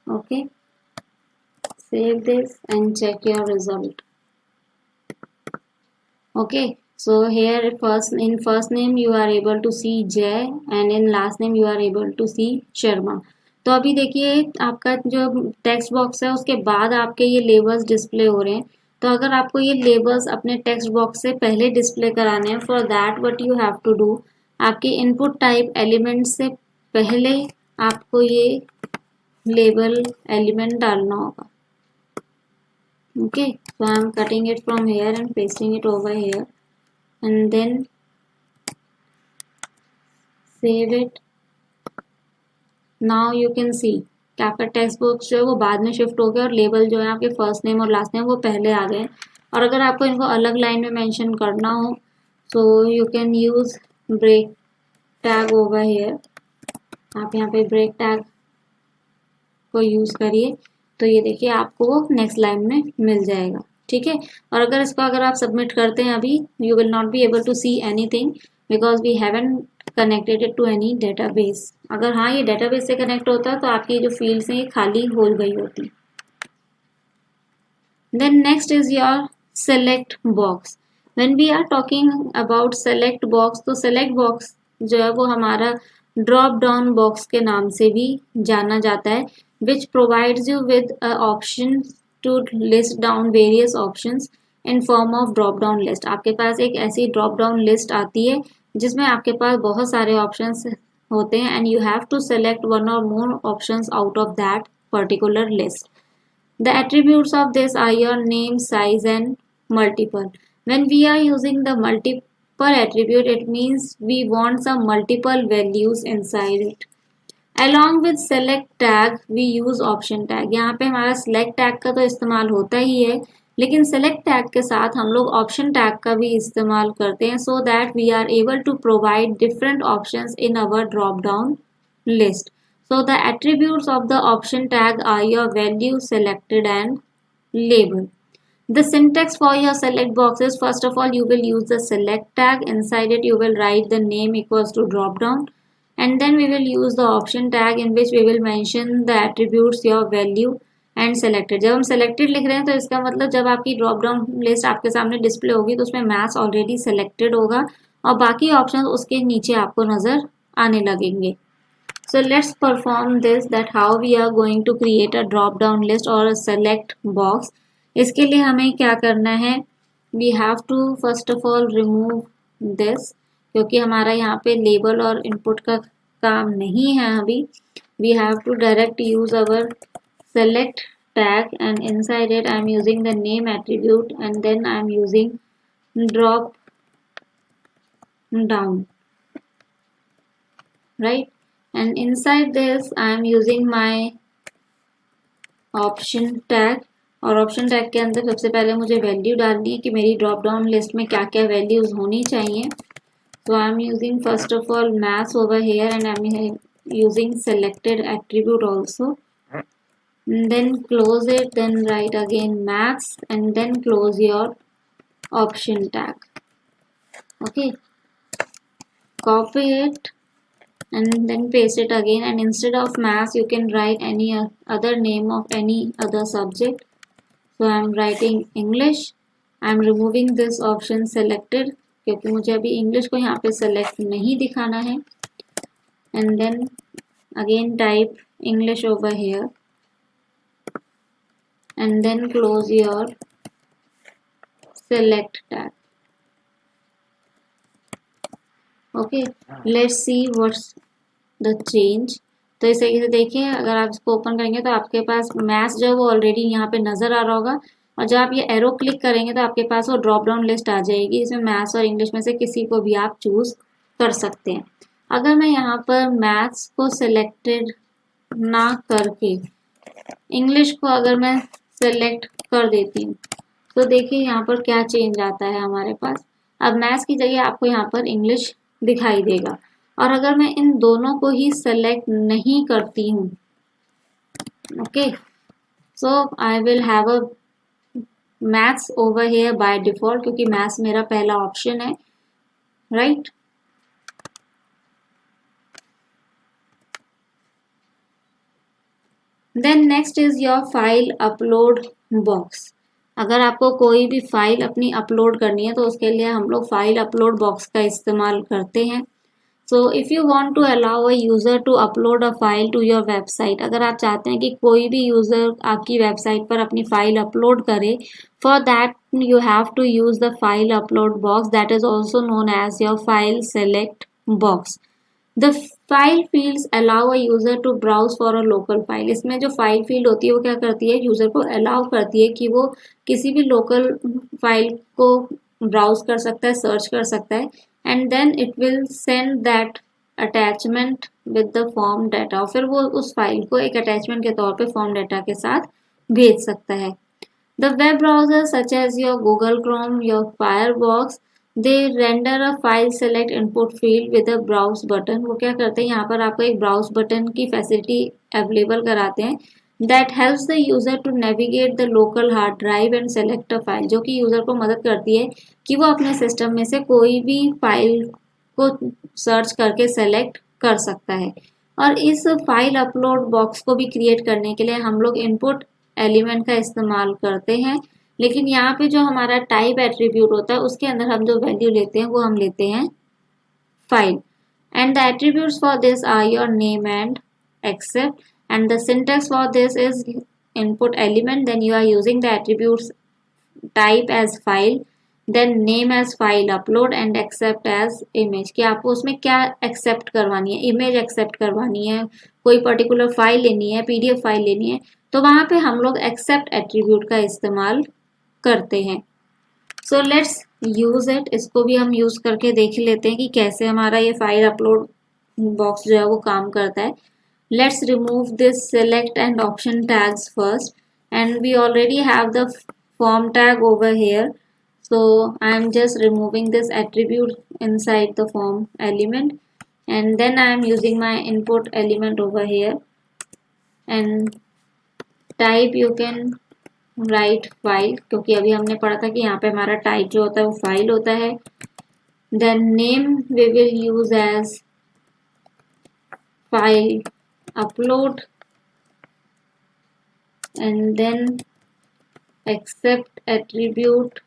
Okay, save this and check your result. Okay, so here first name you are able to see Jay and in last name you are able to see Sharma. तो अभी देखिए आपका जो text box है उसके बाद आपके ये लेबल्स डिस्प्ले हो रहे हैं. तो अगर आपको ये लेबल्स अपने टेक्स्ट बॉक्स से पहले डिस्प्ले कराने हैं, for that what you have to do, आपके इनपुट टाइप एलिमेंट से पहले आपको ये लेबल एलिमेंट डालना होगा. Okay, so I'm cutting it from here and pasting it over here and then save it. Now you can see कि आपका text box जो है वो बाद में शिफ्ट हो गया और लेबल जो है आपके फर्स्ट नेम और लास्ट नेम वो पहले आ गए. और अगर आपको इनको अलग लाइन में मेंशन करना हो तो you can use break tag over here. आप यहाँ पे ब्रेक टैग को यूज करिए तो ये देखिए आपको नेक्स्ट लाइन में मिल जाएगा. ठीक है, और अगर आप सबमिट करते हैं अभी, you will not be able to see anything because we haven't connected it to any database. अगर हाँ ये डेटाबेस से कनेक्ट होता तो आपकी जो फील्ड्स हैं ये खाली हो गई होती. Then next is your select box. When we are talking about select box, तो सेलेक्ट बॉक्स जो है वो हमारा ड्रॉप डाउन बॉक्स के नाम से भी जाना जाता है, which provides you with a option to list down various options in form of drop down list. आपके पास एक ऐसी drop down list आती है जिसमें आपके पास बहुत सारे options होते हैं and you have to select one or more options out of that particular list. The attributes of this are your name, size and multiple. When we are using the multiple attribute, it means we want some multiple values inside it. Along with select tag, we use option tag. यहाँ पे हमारा select tag का तो इस्तेमाल होता ही है, लेकिन select tag के साथ हम लोग option tag का भी इस्तेमाल करते हैं so that we are able to provide different options in our drop down list. So the attributes of the option tag are your value, selected and label. The syntax for your select box is, first of all you will use the select tag. Inside it you will write the name equals to drop down. And then we will use the option tag in which we will mention the attributes, your value and selected. जब हम selected लिख रहे हैं तो इसका मतलब जब आपकी ड्रॉप डाउन लिस्ट आपके सामने डिस्प्ले होगी तो उसमें मैथ्स ऑलरेडी सेलेक्टेड होगा और बाकी ऑप्शन उसके नीचे आपको नजर आने लगेंगे. So let's perform this, that how we are going to create a drop down list or a select box. इसके लिए हमें क्या करना है, we have to first of all remove this क्योंकि हमारा यहाँ पे लेबल और इनपुट का काम नहीं है अभी. We have to direct use our select tag and inside it I am using the name attribute and then I am using drop down, right? And inside this I am using my option tag और option tag के अंदर सबसे पहले मुझे value डालनी है कि मेरी ड्रॉप डाउन लिस्ट में क्या क्या वैल्यूज होनी चाहिए. So I am using first of all maths over here and I am using selected attribute also. And then close it, then write again maths and then close your option tag. Okay, copy it and then paste it again, and instead of maths you can write any other name of any other subject. So I am writing English. I am removing this option selected क्योंकि मुझे अभी English को यहाँ पे select नहीं दिखाना है. And then again type English over here and then close your select tag. Okay, let's see what's the change. तो इस तरीके से देखिए, अगर आप इसको ओपन करेंगे तो आपके पास मैथ्स जो है वो ऑलरेडी यहाँ पे नज़र आ रहा होगा, और जब आप ये एरो क्लिक करेंगे तो आपके पास वो ड्रॉप डाउन लिस्ट आ जाएगी। इसमें मैथ्स और इंग्लिश में से किसी को भी आप चूज़ कर सकते हैं। अगर मैं यहाँ पर मैथ्स को सिलेक्टेड ना करके इंग्लिश को अगर मैं सेलेक्ट कर देती हूँ तो देखिए यहाँ पर क्या चेंज आता है हमारे पास। अब मैथ्स की जगह आपको यहाँ पर इंग्लिश दिखाई देगा। और अगर मैं इन दोनों को ही सेलेक्ट नहीं करती हूँ, okay, so I will have a maths over here by default, क्योंकि मैथ्स मेरा पहला ऑप्शन है, right. Then next is your file upload box. अगर आपको कोई भी फाइल अपनी अपलोड करनी है तो उसके लिए हम लोग फाइल अपलोड बॉक्स का इस्तेमाल करते हैं। So if you want to allow a user to upload a file to your website, अगर आप चाहते हैं कि कोई भी यूज़र आपकी वेबसाइट पर अपनी फाइल अपलोड करे, for that you have to use the file upload box, that is also known as your file select box. The file fields allow a user to browse for a local file. इसमें जो file field होती है वो क्या करती है, user को allow करती है कि वो किसी भी लोकल फाइल को ब्राउज कर सकता है, सर्च कर सकता है, and then it will send that attachment with the form data. और फिर वो उस फाइल को एक अटैचमेंट के तौर पे फॉर्म डाटा के साथ भेज सकता है। The web browsers such as your Google Chrome, your Firefox, they render a file select input field with a browse button। वो क्या करते हैं, यहाँ पर आपको एक browse button की फैसिलिटी अवेलेबल कराते हैं। That helps the user to navigate the local hard drive and select a file, जो कि यूज़र को मदद करती है कि वो अपने सिस्टम में से कोई भी फाइल को सर्च करके सेलेक्ट कर सकता है। और इस फाइल अपलोड बॉक्स को भी क्रिएट करने के लिए हम लोग इनपुट एलिमेंट का इस्तेमाल करते हैं, लेकिन यहाँ पे जो हमारा टाइप एट्रीब्यूट होता है उसके अंदर हम जो वैल्यू लेते हैं वो हम लेते हैं file. And the attributes for this are your name and accept, and the syntax for this is input element, then you are using the attributes type as file, then name as file upload and accept as image, कि आपको उसमें क्या accept करवानी है, image accept करवानी है, कोई particular file लेनी है, पीडीएफ फाइल लेनी है, तो वहां पे हम लोग एक्सेप्ट एट्रीब्यूट का इस्तेमाल करते हैं। सो लेट्स यूज इट, इसको भी हम यूज करके देख लेते हैं कि कैसे हमारा ये फाइल अपलोड बॉक्स जो है वो काम करता है। Let's remove this select and option tags first, and we already have the form tag over here, so I'm just removing this attribute inside the form element, and then I'm using my input element over here, and type you can write file, क्योंकि अभी हमने पढ़ा था कि यहाँ पे हमारा type जो होता है वो फाइल होता है। then name we will use as file upload, and then accept attribute,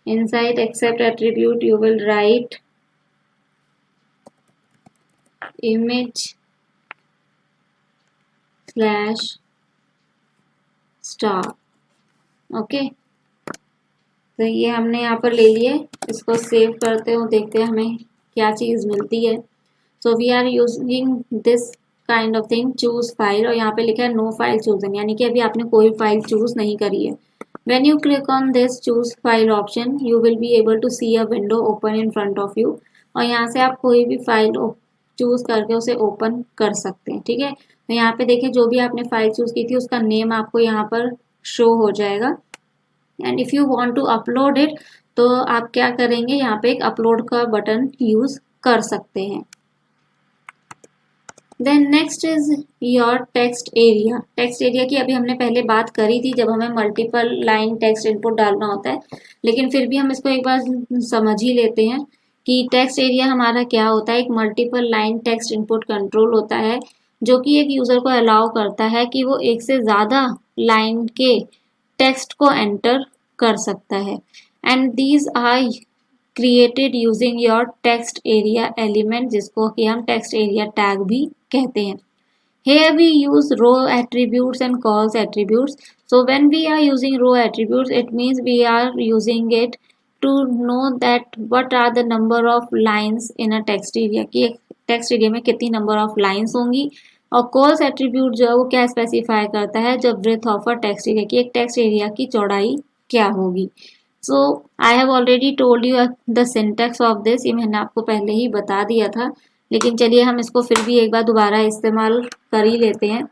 inside accept attribute you will write image slash star। Okay, तो ये हमने यहाँ पर ले लिए, इसको सेव करते हो, देखते हैं हमें क्या चीज़ मिलती है। So we are using this kind of thing, choose file, और यहाँ पे लिखा है नो फाइल चूजन, यानी कि अभी आपने कोई फाइल चूज नहीं करी है। When you click on this choose file option, you will be able to see a window open in front of you, और यहाँ से आप कोई भी फाइल चूज करके उसे ओपन कर सकते हैं। ठीक है, तो यहाँ पे देखिए जो भी आपने फाइल चूज की थी उसका नेम आपको यहाँ पर शो हो जाएगा, and if you want to upload it तो आप क्या करेंगे, यहाँ पे एक अपलोड का बटन यूज कर सकते हैं। Then next is your text area. Text area की अभी हमने पहले बात करी थी जब हमें मल्टीपल लाइन टेक्स्ट इनपुट डालना होता है, लेकिन फिर भी हम इसको एक बार समझ ही लेते हैं कि टेक्स्ट एरिया हमारा क्या होता है। एक multiple line text input control होता है जो कि एक यूज़र को अलाउ करता है कि वो एक से ज़्यादा लाइन के टेक्स्ट को एंटर कर सकता है, and these are created using your text area element, जिसको कि हम टेक्स्ट एरिया टैग भी कहते हैं। Here we use row attributes and calls attributes. So when we are using row attributes, it means we are using it to know that what are the number of lines in a text area कि एक text area में कितनी number of lines होंगी। और calls attribute जो है वो क्या स्पेसिफाई करता है, जब breadth of a text area की एक टेक्स्ट एरिया की चौड़ाई क्या होगी। So I have already told you the syntax of this, ये मैंने आपको पहले ही बता दिया था, लेकिन चलिए हम इसको फिर भी एक बार दोबारा इस्तेमाल कर ही लेते हैं।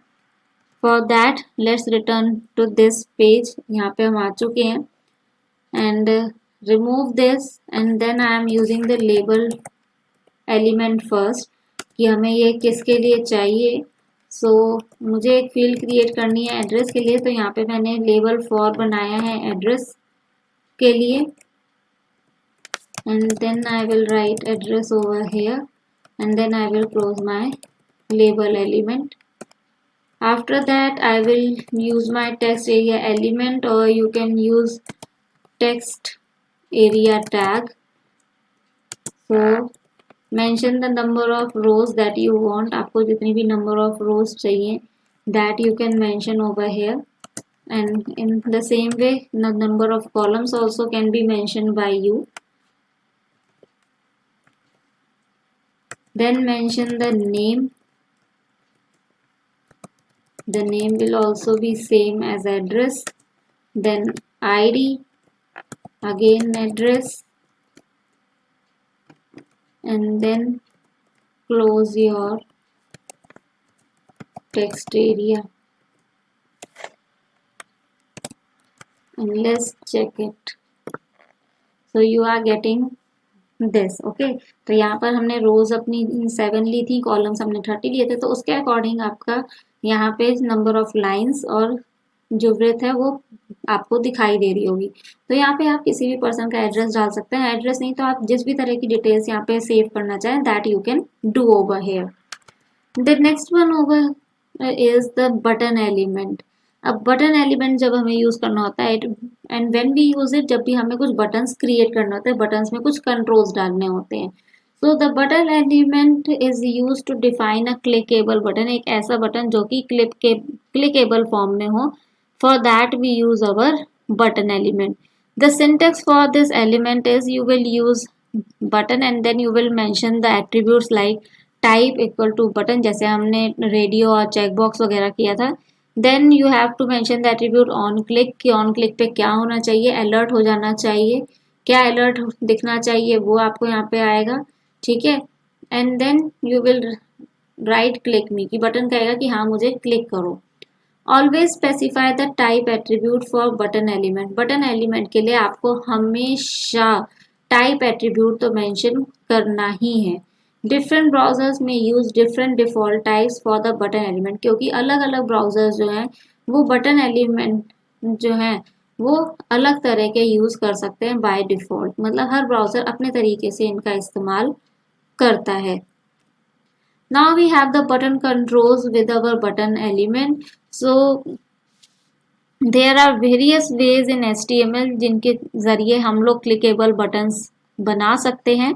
For that let's return to this page, यहाँ पे हम आ चुके हैं and remove this and then I am using the label element first कि हमें ये किसके लिए चाहिए। सो मुझे एक फील्ड क्रिएट करनी है एड्रेस के लिए, तो यहाँ पे मैंने लेबल फॉर बनाया है एड्रेस के लिए and then I will write address over here and then I will close my label element. After that I will use my text area element और you can use text area tag. So mention the number of rows that you want, आपको जितनी भी number of rows चाहिए that you can mention over here, and in the same way the number of columns also can be mentioned by you. Then mention the name. The name will also be same as address. Then ID, again address, and then close your text area and let's check it. So you are getting this, okay? तो यहाँ पर हमने रोज अपनी 7 ली थी, columns हमने 30 लिए थे, तो उसके अकॉर्डिंग आपका यहाँ पे नंबर ऑफ लाइंस और जो ब्रेथ है वो आपको दिखाई दे रही होगी। तो यहाँ पे आप किसी भी पर्सन का एड्रेस डाल सकते हैं, एड्रेस नहीं तो आप जिस भी तरह की डिटेल्स यहाँ पे सेव करना चाहें that you can do over here. The next one over is the button element. अब बटन एलिमेंट जब हमें यूज करना होता है and when we use it, जब भी हमें कुछ बटन्स क्रिएट करना होता है, बटन्स में कुछ कंट्रोल्स डालने होते हैं। So the button element is use to define a clickable button, एक ऐसा बटन जो कि क्लिकेबल फॉर्म में हो। For that we use our button element. The syntax for this element is you will use button and then you will mention the attributes like type equal to button, जैसे हमने radio और checkbox वगैरह किया था। Then you have to mention the attribute on click कि on click पे क्या होना चाहिए, अलर्ट हो जाना चाहिए, क्या अलर्ट दिखना चाहिए वो आपको यहाँ पे आएगा, ठीक है। And then you will write click me कि बटन कहेगा कि हाँ मुझे क्लिक करो। Always specify the type attribute for button element. Button element के लिए आपको हमेशा टाइप एट्रीब्यूट तो मेंशन करना ही है। डिफरेंट ब्राउजर्स में use different default types for the button element, क्योंकि अलग अलग ब्राउजर्स जो हैं वो बटन एलिमेंट जो हैं वो अलग तरह के यूज कर सकते हैं बाय डिफॉल्ट, मतलब हर ब्राउजर अपने तरीके से इनका इस्तेमाल करता है। Now we have the button controls with our button element. So there are various ways in HTML जिनके जरिए हम लोग clickable buttons बना सकते हैं।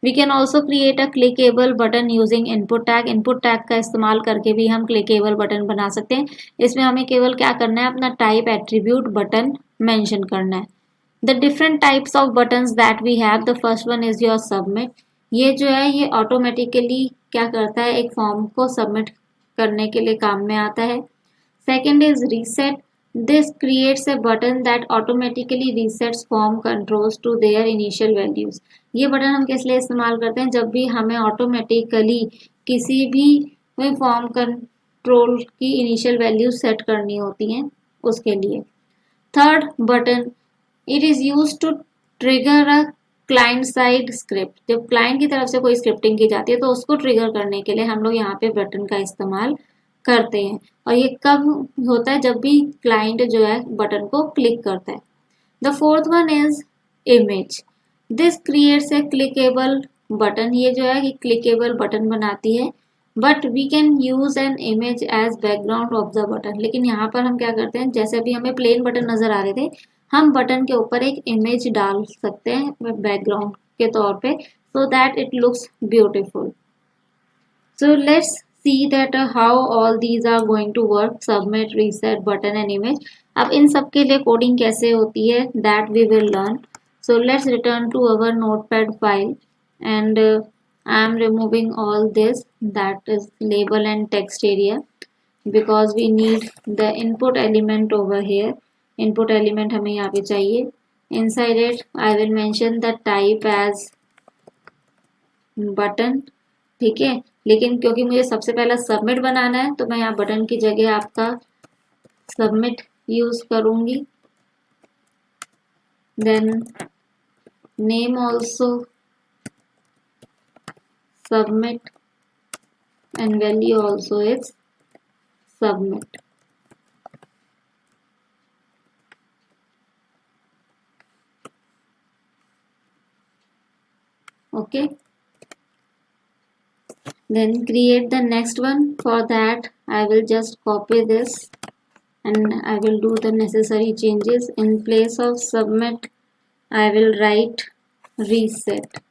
We can also create a clickable button using input tag. Input tag का इस्तेमाल करके भी हम clickable button बना सकते हैं। इसमें हमें केवल क्या करना है, अपना type attribute button mention करना है। The different types of buttons that we have, the first one is your submit. ये जो है ये ऑटोमेटिकली क्या करता है, एक फॉर्म को सबमिट करने के लिए काम में आता है। Second is reset, this creates a button that automatically resets form controls to their initial values. ये बटन हम किस लिए इस्तेमाल करते हैं, जब भी हमें ऑटोमेटिकली किसी भी फॉर्म कंट्रोल की इनिशियल वैल्यूज सेट करनी होती हैं उसके लिए। Third button, it is use to trigger a client side script. जब क्लाइंट की तरफ से कोई स्क्रिप्टिंग की जाती है तो उसको ट्रिगर करने के लिए हम लोग यहाँ पे बटन का इस्तेमाल करते हैं, और ये कब होता है, जब भी क्लाइंट जो है बटन को क्लिक करता है। The fourth one is image, this creates a clickable button. ये जो है क्लिकेबल बटन बनाती है, but we can use an image as background of the button. लेकिन यहाँ पर हम क्या करते हैं, जैसे अभी हमें प्लेन बटन नजर आ रहे थे, हम बटन के ऊपर एक इमेज डाल सकते हैं बैकग्राउंड के तौर पे, so that it looks beautiful. So let's see that how all these are going to work, submit, reset, button and image. अब इन सब के लिए कोडिंग कैसे होती है that we will learn. So let's return to our notepad file, and I am removing all this, that is label and text area, because we need the input element over here. Input element हमें यहाँ पे चाहिए. Inside it I will mention the type as button. ठीक है, लेकिन क्योंकि मुझे सबसे पहला सबमिट बनाना है तो मैं यहाँ बटन की जगह आपका सबमिट यूज करूंगी. Then name also submit and value also is submit. Okay, then create the next one. For that I will just copy this and I will do the necessary changes. In place of submit I will write reset.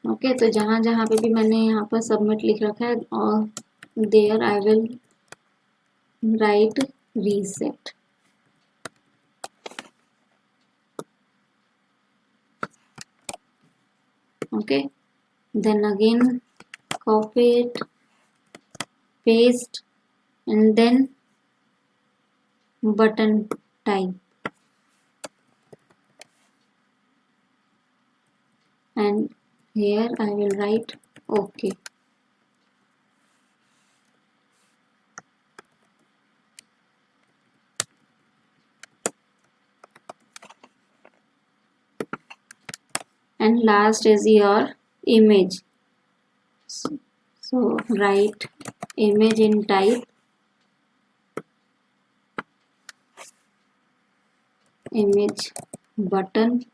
Okay, तो जहाँ जहाँ पे भी मैंने यहाँ पर submit लिख रखा है और there I will write reset. Okay, then again copy it, paste and then button type and here I will write OK. And last is your image. So write image in type, image button,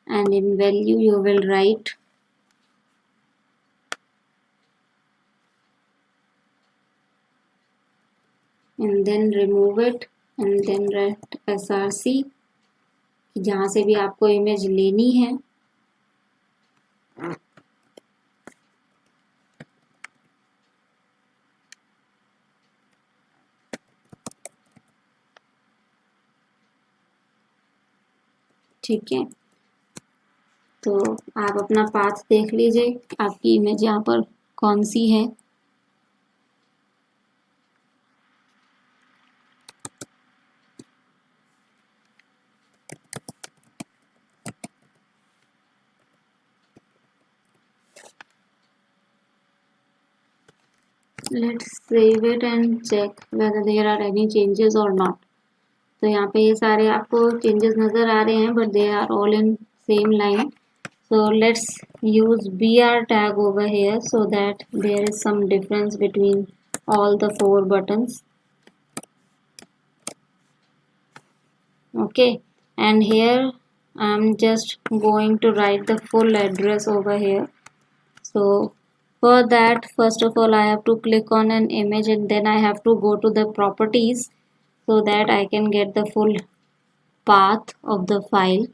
and in value you will write and then remove it and then write src. जहाँ से भी आपको image लेनी है ठीक है, तो आप अपना पाथ देख लीजिए आपकी इमेज यहाँ पर कौन सी है. Let's save it and check whether there are any changes or not. तो यहाँ पे ये सारे आपको चेंजेस नज़र आ रहे हैं but they are all in same line. So let's use BR tag over here so that there is some difference between all the 4 buttons. Okay, and here I'm just going to write the full address over here. So for that, first of all I have to click on an image and then I have to go to the properties so that I can get the full path of the file.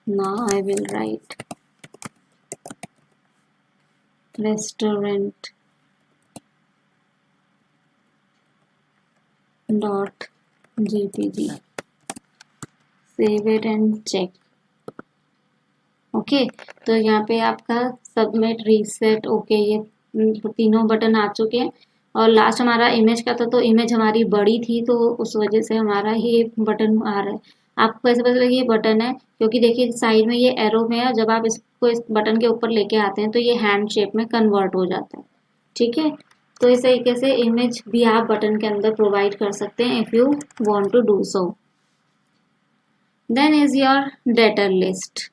Now I will write restaurant dot jpg. Save it and check. Okay, तो यहाँ पे आपका submit, reset, okay, ये तीनों button आ चुके हैं. और last हमारा इमेज का था तो इमेज हमारी बड़ी थी तो उस वजह से हमारा ये बटन आ रहा है. आपको कैसे पता लगे ये बटन है? क्योंकि देखिए साइड में ये एरो में है, जब आप इसको इस बटन के ऊपर लेके आते हैं तो ये हैंड शेप में कन्वर्ट हो जाता है. ठीक है, तो इस तरीके से इमेज भी आप बटन के अंदर प्रोवाइड कर सकते हैं if you want to do so. Then is your data list.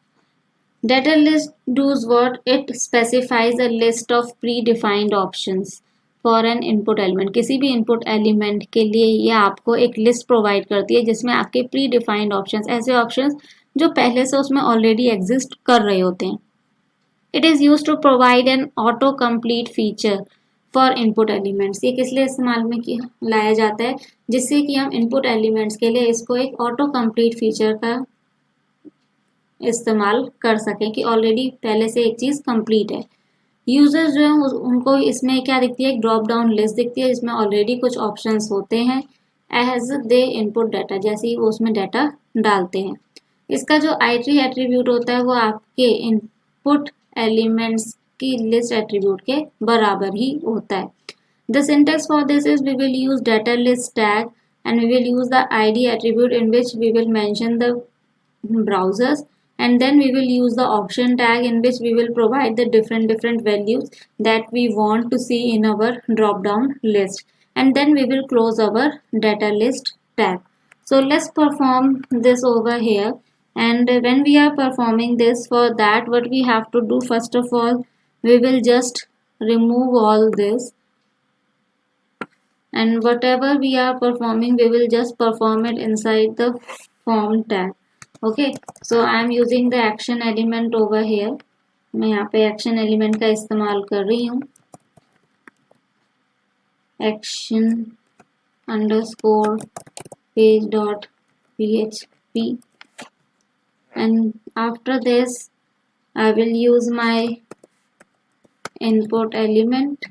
Data list does what? It specifies a list of predefined options for an input element. किसी भी input element के लिए ये आपको एक list provide करती है जिसमें आपके predefined options, ऐसे options जो पहले से उसमें already exist कर रहे होते हैं. It is used to provide an auto-complete feature for input elements. ये किस लिए इस्तेमाल में लाया जाता है? जिससे कि हम input elements के लिए इसको एक auto-complete feature का इस्तेमाल कर सकें कि ऑलरेडी पहले से एक चीज़ कंप्लीट है. यूजर्स जो है उनको इसमें क्या दिखती है, एक ड्रॉप डाउन लिस्ट दिखती है जिसमें ऑलरेडी कुछ ऑप्शंस होते हैं एज दे इनपुट डाटा, जैसे ही वो उसमें डाटा डालते हैं। इसका जो आई3 एट्रीब्यूट होता है वो आपके इनपुट एलिमेंट्स की लिस्ट एट्रीब्यूट के बराबर ही होता है। The syntax for this is we will use data list tag and we will use the ID attribute in which we will mention the browsers, and then we will use the option tag in which we will provide the different values that we want to see in our drop down list, and then we will close our data list tag. So let's perform this over here, and when we are performing this, for that what we have to do, first of all we will just remove all this, and whatever we are performing we will just perform it inside the form tag. Okay, so I am using the action element over here. मैं यहाँ पे action element का इस्तेमाल कर रही हूँ, action underscore page dot php, and after this I will use my input element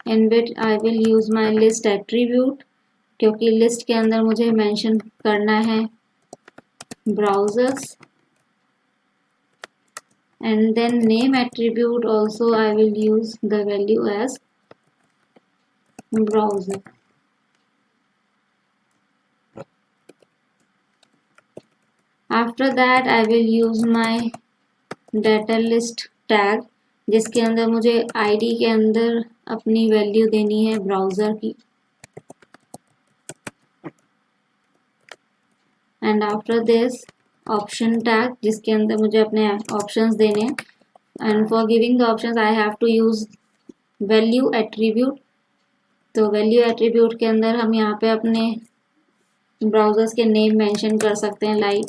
in which I will use my list attribute, क्योंकि list के अंदर मुझे मेंशन करना है browsers, and then name attribute also I will use the value as browser. After that I will use my data list tag जिसके अंदर मुझे ID के अंदर अपनी वैल्यू देनी है ब्राउज़र की, and after this option tag जिसके अंदर मुझे अपने ऑप्शंस देने हैं, and for giving the options I have to use value attribute. तो वैल्यू एट्रीब्यूट के अंदर हम यहाँ पे अपने ब्राउजर्स के नेम मेंशन कर सकते हैं, like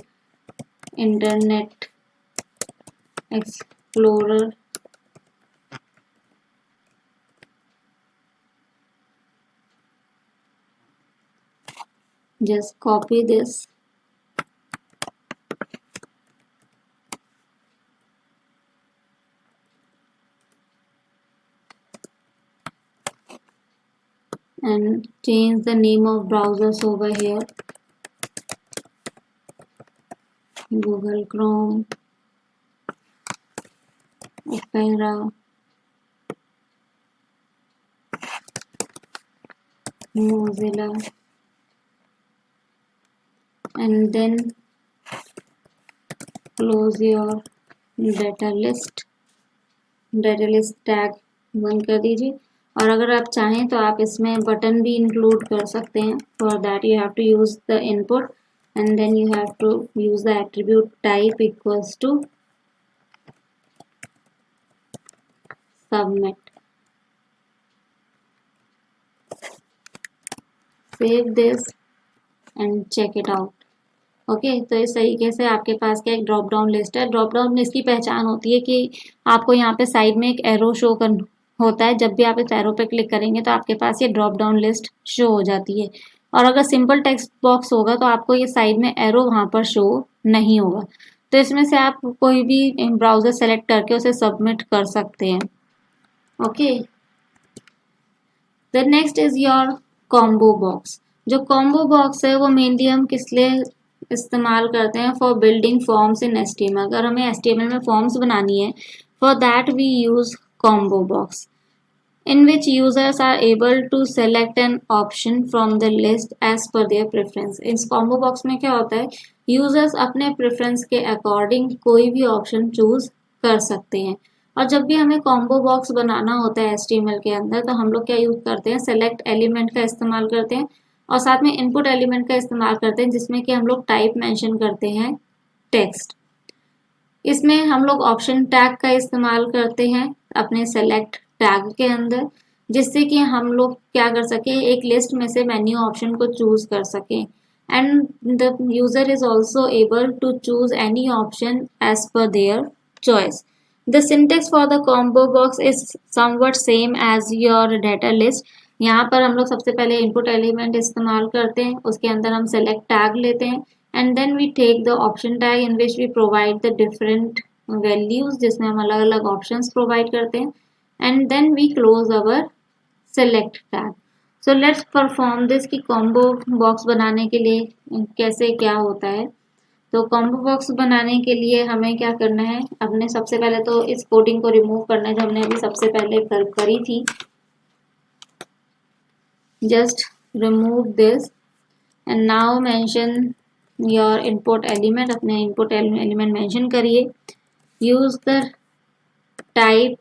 internet explorer, just copy this and change the name of browsers over here, Google Chrome, Opera, Mozilla, and then close your data list tag बंद कर दीजिए। और अगर आप चाहें तो आप इसमें बटन भी इंक्लूड कर सकते हैं। For that you have to use the input and then you have to use the attribute type equals to submit. Save this and check it out. Okay, तो इस तरीके से आपके पास क्या एक ड्रॉप डाउन लिस्ट है। ड्रॉप डाउन लिस्ट की पहचान होती है कि आपको यहाँ पे साइड में एक एरो शो कर होता है। जब भी आप इस एरो पे क्लिक करेंगे तो आपके पास ये ड्रॉप डाउन लिस्ट शो हो जाती है। और अगर सिंपल टेक्स्ट बॉक्स होगा तो आपको ये साइड में एरो वहाँ पर शो नहीं होगा। तो इसमें से आप कोई भी ब्राउज़र सेलेक्ट करके उसे सबमिट कर सकते हैं। Okay, the next is your combo box. जो कॉम्बो बॉक्स है वो मेनली हम किस लिए इस्तेमाल करते हैं, for building forms in HTML। अगर हमें HTML में फॉर्म्स बनानी है, for that we use combo box in which users are able to select an option from the list as per their preference। इस कॉम्बो बॉक्स में क्या होता है, यूजर्स अपने प्रेफरेंस के अकॉर्डिंग कोई भी ऑप्शन चूज कर सकते हैं। और जब भी हमें कॉम्बो बॉक्स बनाना होता है HTML के अंदर तो हम लोग क्या यूज करते हैं, सेलेक्ट एलिमेंट का इस्तेमाल करते हैं और साथ में इनपुट एलिमेंट का इस्तेमाल करते हैं जिसमें कि हम लोग टाइप मेंशन करते हैं टेक्स्ट। इसमें हम लोग ऑप्शन टैग का इस्तेमाल करते हैं अपने सेलेक्ट टैग के अंदर, जिससे कि हम लोग क्या कर सकें, एक लिस्ट में से मेन्यू ऑप्शन को चूज कर सकें। And the user is also able to choose any option as per their choice. The syntax for the combo box is somewhat same as your data list. यहाँ पर हम लोग सबसे पहले इनपुट एलिमेंट इस्तेमाल करते हैं, उसके अंदर हम सेलेक्ट टैग लेते हैं and then we take the option tag in which we provide the different values जिसमें हम अलग अलग ऑप्शंस प्रोवाइड करते हैं, and then we close our select tag. So let's perform this की कॉम्बो बॉक्स बनाने के लिए कैसे क्या होता है। तो कॉम्बो बॉक्स बनाने के लिए हमें क्या करना है, अपने सबसे पहले तो इस कोडिंग को रिमूव करना है जो हमने अभी सबसे पहले करी थी। Just remove this and now mention your input element, अपने इनपुट एलिमेंट मेंशन करिए। Use the type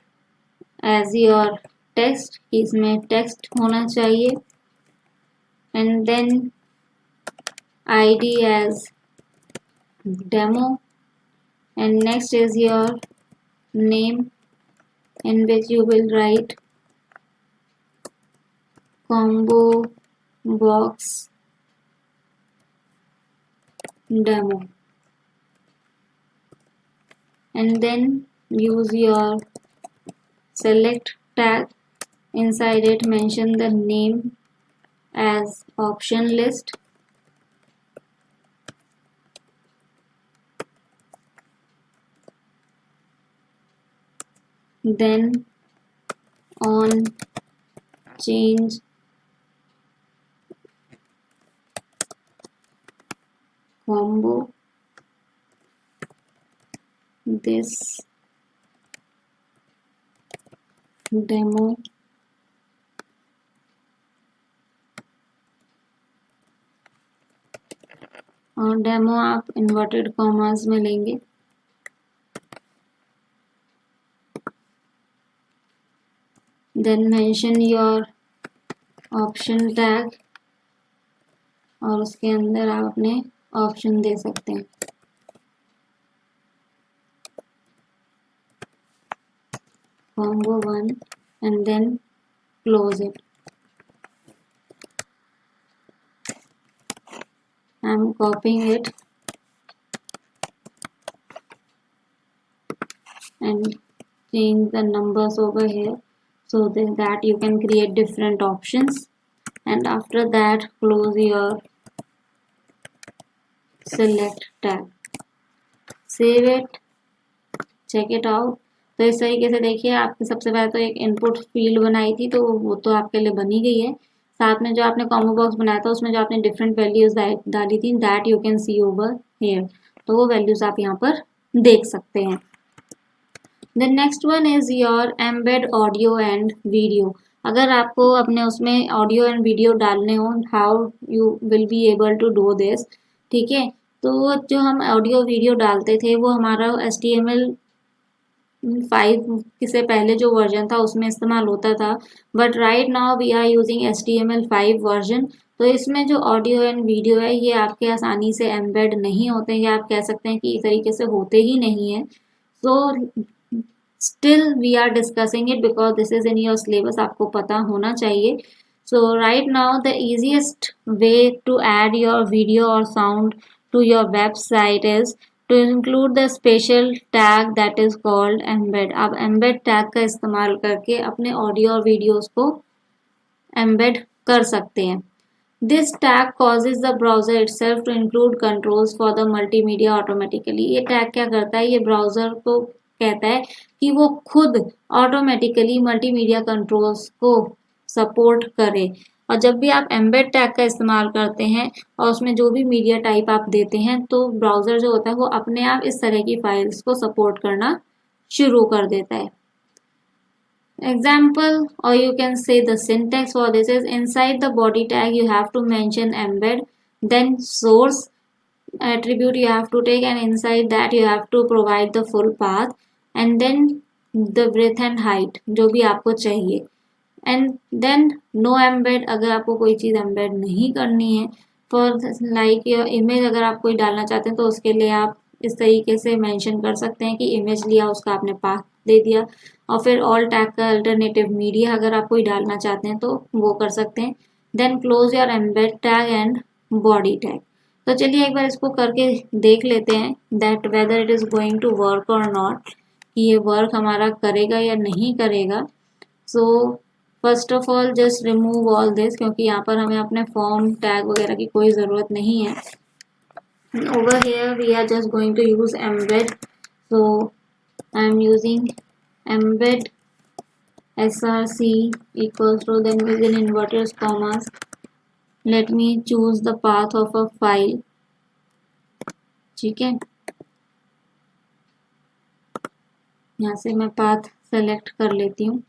as your text, इसमें टेक्स्ट होना चाहिए, and then id as demo, and next is your name in which you will write combo box demo, and then use your select tag. Inside it mention the name as option list, then on change combo this demo और demo आप inverted commas में लेंगे। Then mention your option tag और उसके अंदर आप अपने option दे सकते हैं। combo 1 and then close it. I'm copying it and change the numbers over here so that you can create different options, and after that close your select tab, save it, check it out। तो इस तरीके से देखिए, आपने सबसे पहले तो एक इनपुट फील्ड बनाई थी तो वो तो आपके लिए बनी गई है। साथ में जो आपने कॉम्बो बॉक्स बनाया था उसमें जो आपने डिफरेंट वैल्यूज डाली थी that you can see over here, तो वो वैल्यूज आप यहाँ पर देख सकते हैं। The next one is your embed audio and video. अगर आपको अपने उसमें ऑडियो एंड वीडियो डालने हो, how you will be able to do this, ठीक है। तो जो हम ऑडियो वीडियो डालते थे वो हमारा HTML5 से पहले जो वर्जन था उसमें इस्तेमाल होता था, but right now we are using HTML5 version. तो इसमें जो ऑडियो एंड वीडियो है ये आपके आसानी से एम्बेड नहीं होते, या आप कह सकते हैं कि इस तरीके से होते ही नहीं है। So still we are discussing it because this is in your syllabus, आपको पता होना चाहिए। So right now the easiest way to add your video or sound to your website is to include the special tag that is called embed। आप embed tag का इस्तेमाल करके अपने audio और वीडियोस को embed कर सकते हैं। This tag causes the browser itself to include controls for the multimedia automatically। ये टैग क्या करता है, ये ब्राउजर को कहता है कि वो खुद ऑटोमेटिकली मल्टीमीडिया कंट्रोल्स को सपोर्ट करे। और जब भी आप एम्बेड टैग का इस्तेमाल करते हैं और उसमें जो भी मीडिया टाइप आप देते हैं तो ब्राउजर जो होता है वो अपने आप इस तरह की फाइल्स को सपोर्ट करना शुरू कर देता है। Example, or you can say the syntax for this is inside the body tag you have to mention embed, then source attribute you have to take, and inside that you have to provide the full path and then the width and height जो भी आपको चाहिए, and then no embed अगर आपको कोई चीज़ embed नहीं करनी है। for like your image अगर आप कोई डालना चाहते हैं तो उसके लिए आप इस तरीके से मेंशन कर सकते हैं कि इमेज लिया उसका आपने पाथ दे दिया, और फिर ऑल टैग का अल्टरनेटिव मीडिया अगर आप कोई डालना चाहते हैं तो वो कर सकते हैं। Then close your embed tag and body tag. तो चलिए एक बार इसको करके देख लेते हैं that whether it is going to work और नॉट, कि ये वर्क हमारा करेगा या नहीं करेगा। So first of all just remove all this, क्योंकि यहाँ पर हमें अपने फॉर्म टैग वगैरह की कोई ज़रूरत नहीं है। over here we are just going to use embed, so I am using embed src equals to, then within inverted commas let me choose the path of a file. ठीक है, यहाँ से मैं पाथ सेलेक्ट कर लेती हूँ.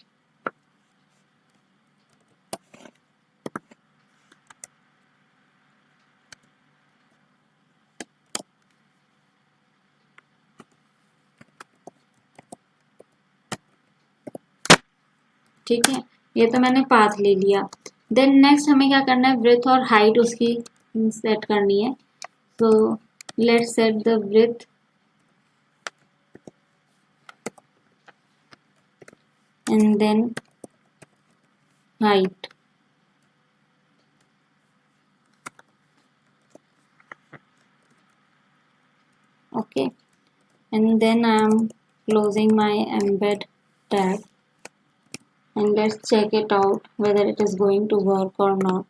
ठीक है, ये तो मैंने पाथ ले लिया. देन नेक्स्ट हमें क्या करना है, ब्रेथ और हाइट उसकी सेट करनी है. तो let's set the breadth and then height. Okay, and then I am closing my embed tab and let's check it out whether it is going to work or not.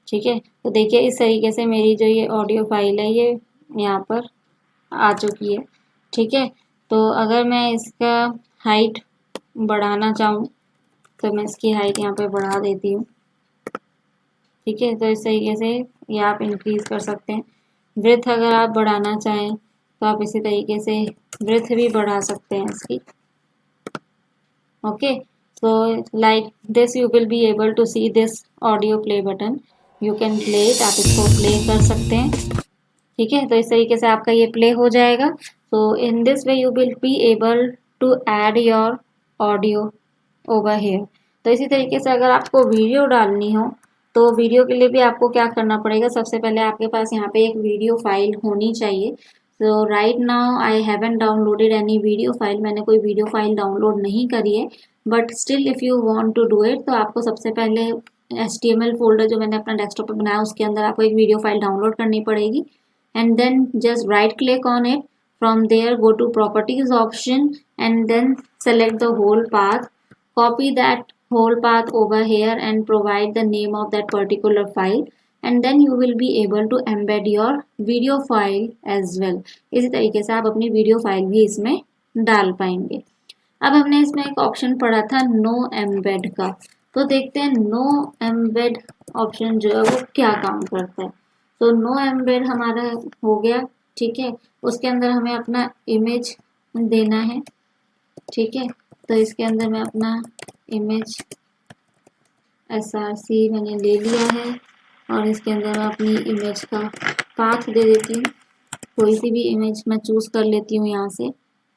ठीक है, तो देखिए इस तरीके से मेरी जो ये ऑडियो फाइल है ये यहाँ पर आ चुकी है. ठीक है, तो अगर मैं इसका हाइट बढ़ाना चाहूँ तो मैं इसकी हाइट यहाँ पे बढ़ा देती हूँ. ठीक है, तो इस तरीके से ये आप इंक्रीज कर सकते हैं. ब्रेथ अगर आप बढ़ाना चाहें तो आप इसी तरीके से ब्रेथ भी बढ़ा सकते हैं इसकी. Okay, so like this you will be able to see this audio play button. You can play it, आप इसको प्ले कर सकते हैं. ठीक है, तो इस तरीके से आपका ये प्ले हो जाएगा. तो in this way you will be able to add your audio over here. तो इसी तरीके से अगर आपको वीडियो डालनी हो तो वीडियो के लिए भी आपको क्या करना पड़ेगा, सबसे पहले आपके पास यहाँ पे एक वीडियो फाइल होनी चाहिए. तो right now I haven't downloaded any video file, मैंने कोई वीडियो फाइल डाउनलोड नहीं करी है. But still if you want to do it तो आपको सबसे पहले HTML फोल्डर जो मैंने अपना डेस्कटॉप पे बनाया उसके अंदर आपको एक वीडियो फाइल डाउनलोड करनी पड़ेगी. And then just right click on it. From there go to properties option and then select the whole path. Copy that whole path over here and provide the name of that particular file and then you will be able to embed your video file as well. इसी तरीके से आप अपनी video file भी इसमें डाल पाएंगे. अब हमने इसमें एक ऑप्शन पढ़ा था नो एम्बेड का, तो देखते हैं नो एम्बेड ऑप्शन जो है वो क्या काम करता है. तो नो एम्बेड हमारा हो गया. ठीक है, उसके अंदर हमें अपना इमेज देना है. ठीक है, तो इसके अंदर मैं अपना इमेज src मैंने ले लिया है और इसके अंदर मैं अपनी इमेज का पाथ दे देती हूँ. कोई सी भी इमेज मैं चूज कर लेती हूँ यहाँ से.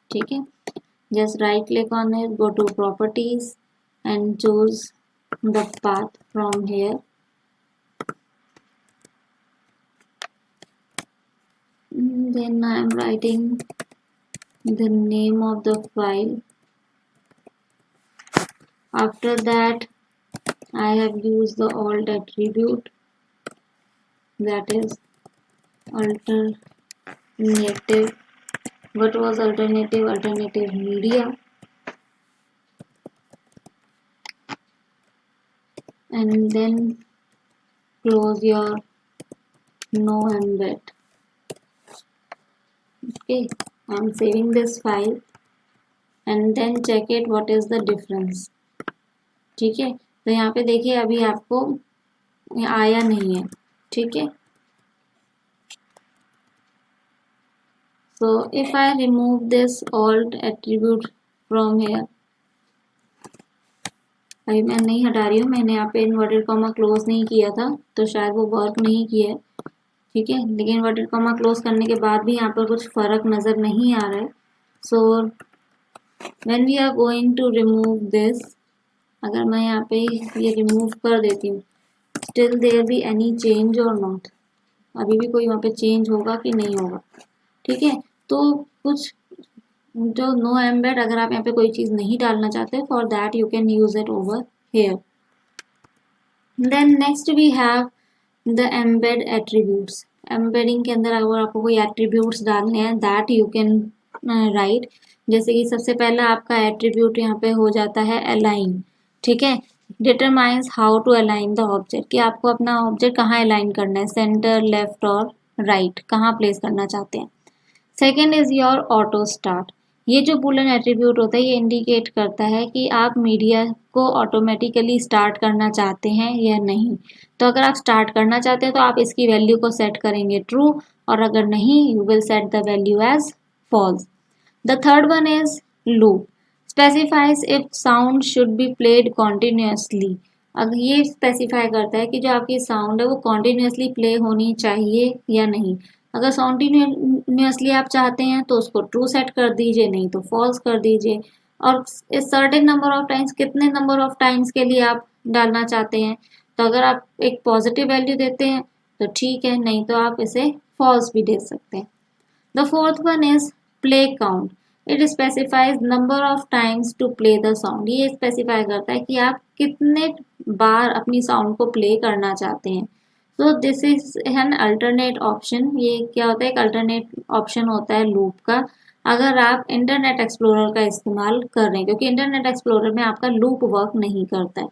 ठीक है, just right click on it, go to properties and choose the path from here. then I am writing the name of the file. After that I have used the alt attribute, that is alternative. What was alternative? Alternative media. And then close your no embed. Okay, I am saving this file and then check it what is the difference. ठीक है, तो यहाँ पे देखिए अभी आपको आया नहीं है. ठीक है, so if I remove this alt attribute from here, अभी मैं नहीं हटा रही हूँ, मैंने यहाँ पे इन्वर्टेड कॉमा क्लोज नहीं किया था तो शायद वो वर्क नहीं किया है. ठीक है, लेकिन इन्वर्टेड कॉमा क्लोज करने के बाद भी यहाँ पर कुछ फर्क नज़र नहीं आ रहा है. So when we are going to remove this, अगर मैं यहाँ पे ये रिमूव कर देती हूँ, still there be any change और नॉट, अभी भी कोई वहाँ पे चेंज होगा कि नहीं होगा. ठीक है, तो कुछ जो नो एम्बेड, अगर आप यहाँ पे कोई चीज़ नहीं डालना चाहते, for that you can use it over here. Then next we have the embed attributes. Embedding के अंदर अगर आपको कोई एट्रीब्यूट्स डालने हैं दैट यू कैन राइट. जैसे कि सबसे पहला आपका एट्रीब्यूट यहाँ पे हो जाता है अलाइन. ठीक है, determines how to align the object, कि आपको अपना ऑब्जेक्ट कहाँ अलाइन करना है, सेंटर, लेफ्ट और राइट, कहाँ प्लेस करना चाहते हैं. Second is your auto start. ये जो बूलियन एट्रीब्यूट होता है ये इंडिकेट करता है कि आप मीडिया को ऑटोमेटिकली स्टार्ट करना चाहते हैं या नहीं। तो अगर आप स्टार्ट करना चाहते हैं तो आप इसकी वैल्यू को सेट करेंगे ट्रू, और अगर नहीं you will set the value as false. The third one is loop, specifies if sound should be played continuously. अगर ये स्पेसिफाई करता है कि जो आपकी साउंड है वो कॉन्टिन्यूसली प्ले होनी चाहिए या नहीं। अगर कॉन्टिन्यूसली आप चाहते हैं तो उसको ट्रू सेट कर दीजिए, नहीं तो फॉल्स कर दीजिए। और इस सर्टेन नंबर ऑफ टाइम्स, कितने नंबर ऑफ टाइम्स के लिए आप डालना चाहते हैं। तो अगर आप एक पॉजिटिव वैल्यू देते हैं तो ठीक है, नहीं तो आप इसे फॉल्स भी दे सकते हैं। The fourth one is play count, it specifies number of times to play the sound. ये स्पेसिफाई करता है कि आप कितने बार अपनी साउंड को प्ले करना चाहते हैं। तो this is an alternate option. ये क्या होता है, एक अल्टरनेट ऑप्शन होता है लूप का, अगर आप इंटरनेट एक्सप्लोरर का इस्तेमाल कर रहे हैं, क्योंकि इंटरनेट एक्सप्लोरर में आपका लूप वर्क नहीं करता है।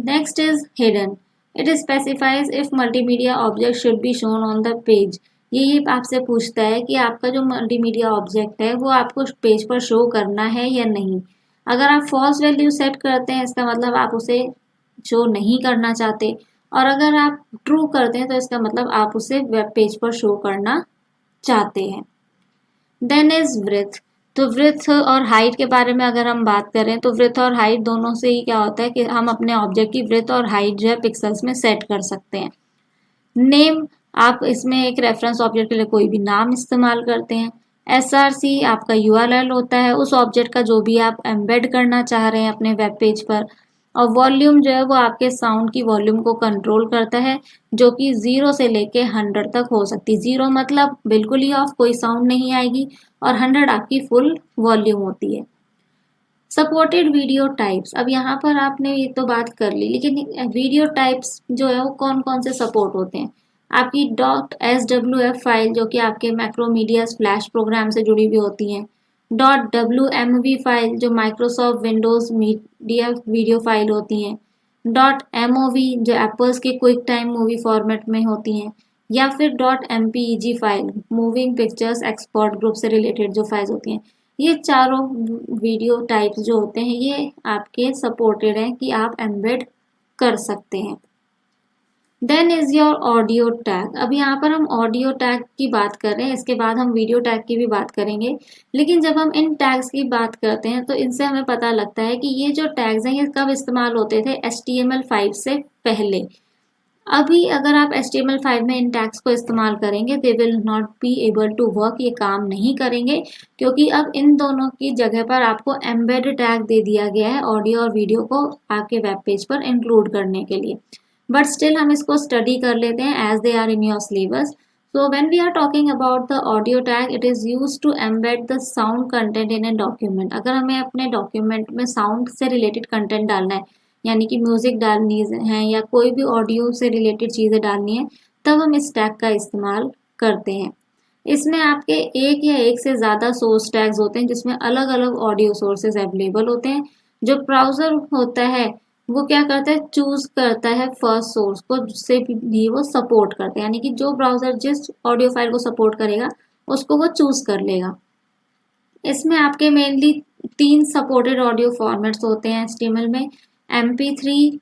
Next is hidden, it specifies if multimedia object should be shown on the page. ये आपसे पूछता है कि आपका जो मल्टीमीडिया ऑब्जेक्ट है वो आपको पेज पर शो करना है या नहीं। अगर आप फॉल्स वैल्यू सेट करते हैं इसका मतलब आप उसे शो नहीं करना चाहते, और अगर आप ट्रू करते हैं तो इसका मतलब आप उसे वेब पेज पर शो करना चाहते हैं। देन इज विड्थ, तो विड्थ और हाइट के बारे में अगर हम बात करें तो विड्थ और हाइट दोनों से ही क्या होता है कि हम अपने ऑब्जेक्ट की विड्थ और हाइट जो है पिक्सल्स में सेट कर सकते हैं। नेम, आप इसमें एक रेफरेंस ऑब्जेक्ट के लिए कोई भी नाम इस्तेमाल करते हैं। SRC आपका URL होता है उस ऑब्जेक्ट का जो भी आप एम्बेड करना चाह रहे हैं अपने वेब पेज पर। और वॉल्यूम जो है वो आपके साउंड की वॉल्यूम को कंट्रोल करता है, जो कि 0 से लेके 100 तक हो सकती है। 0 मतलब बिल्कुल ही ऑफ, कोई साउंड नहीं आएगी, और 100 आपकी फुल वॉल्यूम होती है। सपोर्टेड वीडियो टाइप्स, अब यहाँ पर आपने ये तो बात कर ली, लेकिन वीडियो टाइप्स जो है वो कौन कौन से सपोर्ट होते हैं। आपकी .swf फाइल जो कि आपके मैक्रोमीडिया फ्लैश प्रोग्राम से जुड़ी हुई होती हैं। .wmv फाइल जो Microsoft Windows media video file होती हैं। .mov जो एप्पल्स के क्विक टाइम मूवी फॉर्मेट में होती हैं। या फिर .mpeg file moving pictures export group से रिलेटेड जो फाइल्स होती हैं। ये चारों वीडियो टाइप्स जो होते हैं ये आपके सपोर्टेड हैं कि आप एम्बेड कर सकते हैं। Then is your audio tag, अब यहाँ पर हम ऑडियो टैग की बात कर रहे हैं, इसके बाद हम वीडियो टैग की भी बात करेंगे। लेकिन जब हम इन टैग्स की बात करते हैं तो इनसे हमें पता लगता है कि ये जो टैग्स हैं ये कब इस्तेमाल होते थे, HTML5 से पहले। अभी अगर आप HTML5 में इन टैग्स को इस्तेमाल करेंगे they will not be able to work, ये काम नहीं करेंगे, क्योंकि अब इन दोनों की जगह पर आपको एम्बेडेड टैग दे दिया गया है ऑडियो और वीडियो को आपके वेब पेज पर इंक्लूड करने के लिए। बट स्टिल हम इसको स्टडी कर लेते हैं as they are in your syllabus. So when we are talking about the audio tag, it is used to embed the sound content in a document. अगर हमें अपने डॉक्यूमेंट में साउंड से रिलेटेड कंटेंट डालना है, यानी कि म्यूजिक डालनी है या कोई भी ऑडियो से रिलेटेड चीज़ें डालनी है, तब हम इस टैग का इस्तेमाल करते हैं। इसमें आपके एक या एक से ज़्यादा सोर्स टैग्स होते हैं जिसमें अलग अलग ऑडियो सोर्सेज अवेलेबल होते हैं। जो ब्राउज़र होता है वो क्या करता है, चूज करता है फर्स्ट सोर्स को जिससे भी वो सपोर्ट करते हैं, यानी कि जो ब्राउज़र जिस ऑडियो फाइल को सपोर्ट करेगा उसको वो चूज कर लेगा। इसमें आपके मेनली 3 सपोर्टेड ऑडियो फॉर्मेट्स होते हैं HTML में, MP3,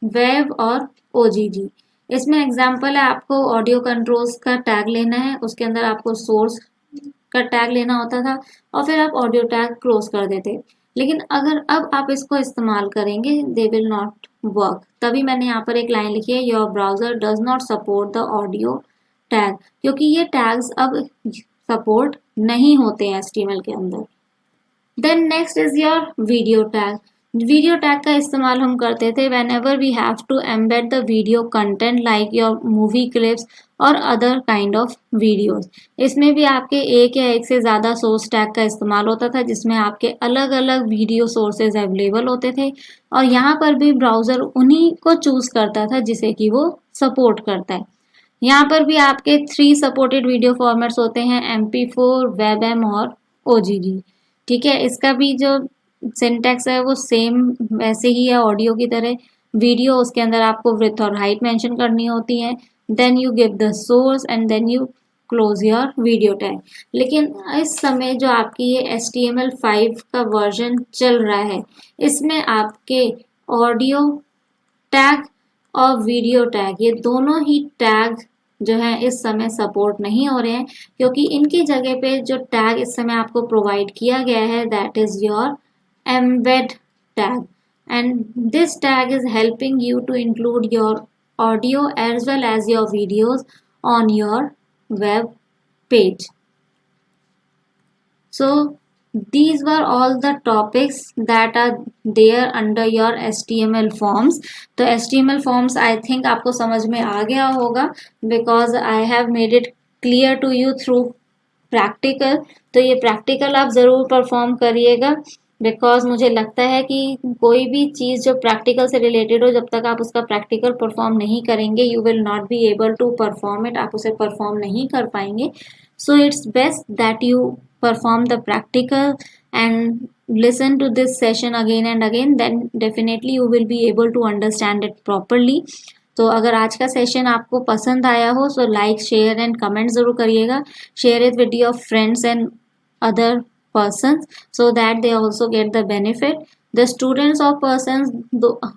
वेब और OGG। इसमें एग्जांपल है, आपको ऑडियो कंट्रोल्स का टैग लेना है, उसके अंदर आपको सोर्स का टैग लेना होता था और फिर आप ऑडियो टैग क्लोज कर देते। लेकिन अगर अब आप इसको इस्तेमाल करेंगे दे विल नॉट वर्क। तभी मैंने यहाँ पर एक लाइन लिखी है, your browser does not support the audio tag, क्योंकि ये टैग्स अब सपोर्ट नहीं होते हैं HTML के अंदर। Then next is your video tag. Video tag का इस्तेमाल हम करते थे whenever we have to embed the video content like your movie clips और अदर काइंड ऑफ वीडियोस। इसमें भी आपके एक या एक से ज़्यादा सोर्स टैग का इस्तेमाल होता था जिसमें आपके अलग अलग वीडियो सोर्सेज अवेलेबल होते थे, और यहाँ पर भी ब्राउज़र उन्हीं को चूज़ करता था जिसे कि वो सपोर्ट करता है। यहाँ पर भी आपके 3 सपोर्टेड वीडियो फॉर्मेट्स होते हैं, MP4, WebM और OGG। ठीक है, इसका भी जो सिंटैक्स है वो सेम वैसे ही है ऑडियो की तरह। वीडियो, उसके अंदर आपको विड्थ और हाइट मेंशन करनी होती है, then you give the source and then you close your video tag. लेकिन इस समय जो आपकी ये HTML5 का वर्जन चल रहा है, इसमें आपके ऑडियो टैग और वीडियो टैग, ये दोनों ही टैग जो है इस समय सपोर्ट नहीं हो रहे हैं, क्योंकि इनकी जगह पे जो टैग इस समय आपको प्रोवाइड किया गया है that is your embed tag, and this tag is helping you to include your audio as well as your videos on your web page. So these were all the topics that are there under your HTML forms. तो HTML forms I think आपको समझ में आ गया होगा because I have made it clear to you through practical. तो ये practical आप ज़रूर परफॉर्म करिएगा, बिकॉज मुझे लगता है कि कोई भी चीज़ जो प्रैक्टिकल से रिलेटेड हो, जब तक आप उसका प्रैक्टिकल परफॉर्म नहीं करेंगे you will not be able to perform it, आप उसे परफॉर्म नहीं कर पाएंगे. So it's best that you perform the practical and listen to this session again and again, then definitely you will be able to understand it properly. तो अगर आज का session आपको पसंद आया हो so like share and comment ज़रूर करिएगा. Share it with your friends and other persons so that they also get the benefit. The students or persons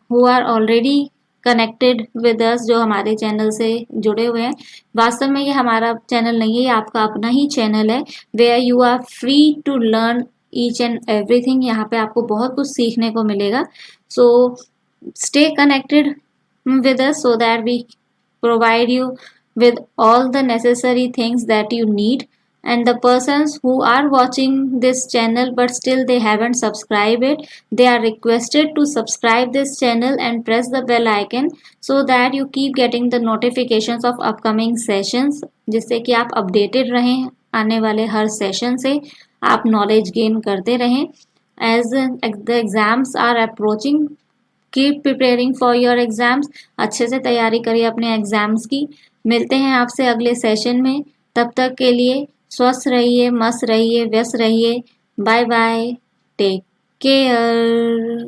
who are already connected with us, जो हमारे channel से जुड़े हुए हैं, वास्तव में ये हमारा चैनल नहीं है, ये आपका अपना ही चैनल है where you are free to learn each and everything. यहाँ पे आपको बहुत कुछ सीखने को मिलेगा. So stay connected with us so that we provide you with all the necessary things that you need. And the persons who are watching this channel but still they haven't subscribed it, they are requested to subscribe this channel and press the bell icon so that you keep getting the notifications of upcoming sessions, जिससे कि आप updated रहें आने वाले हर session से, आप knowledge gain करते रहें. As the exams are approaching, keep preparing for your exams. अच्छे से तैयारी करिए अपने एग्जाम्स की. मिलते हैं आपसे अगले सेशन में. तब तक के लिए स्वस्थ रहिए, मस्त रहिए, व्यस्त रहिए. Bye bye, take care.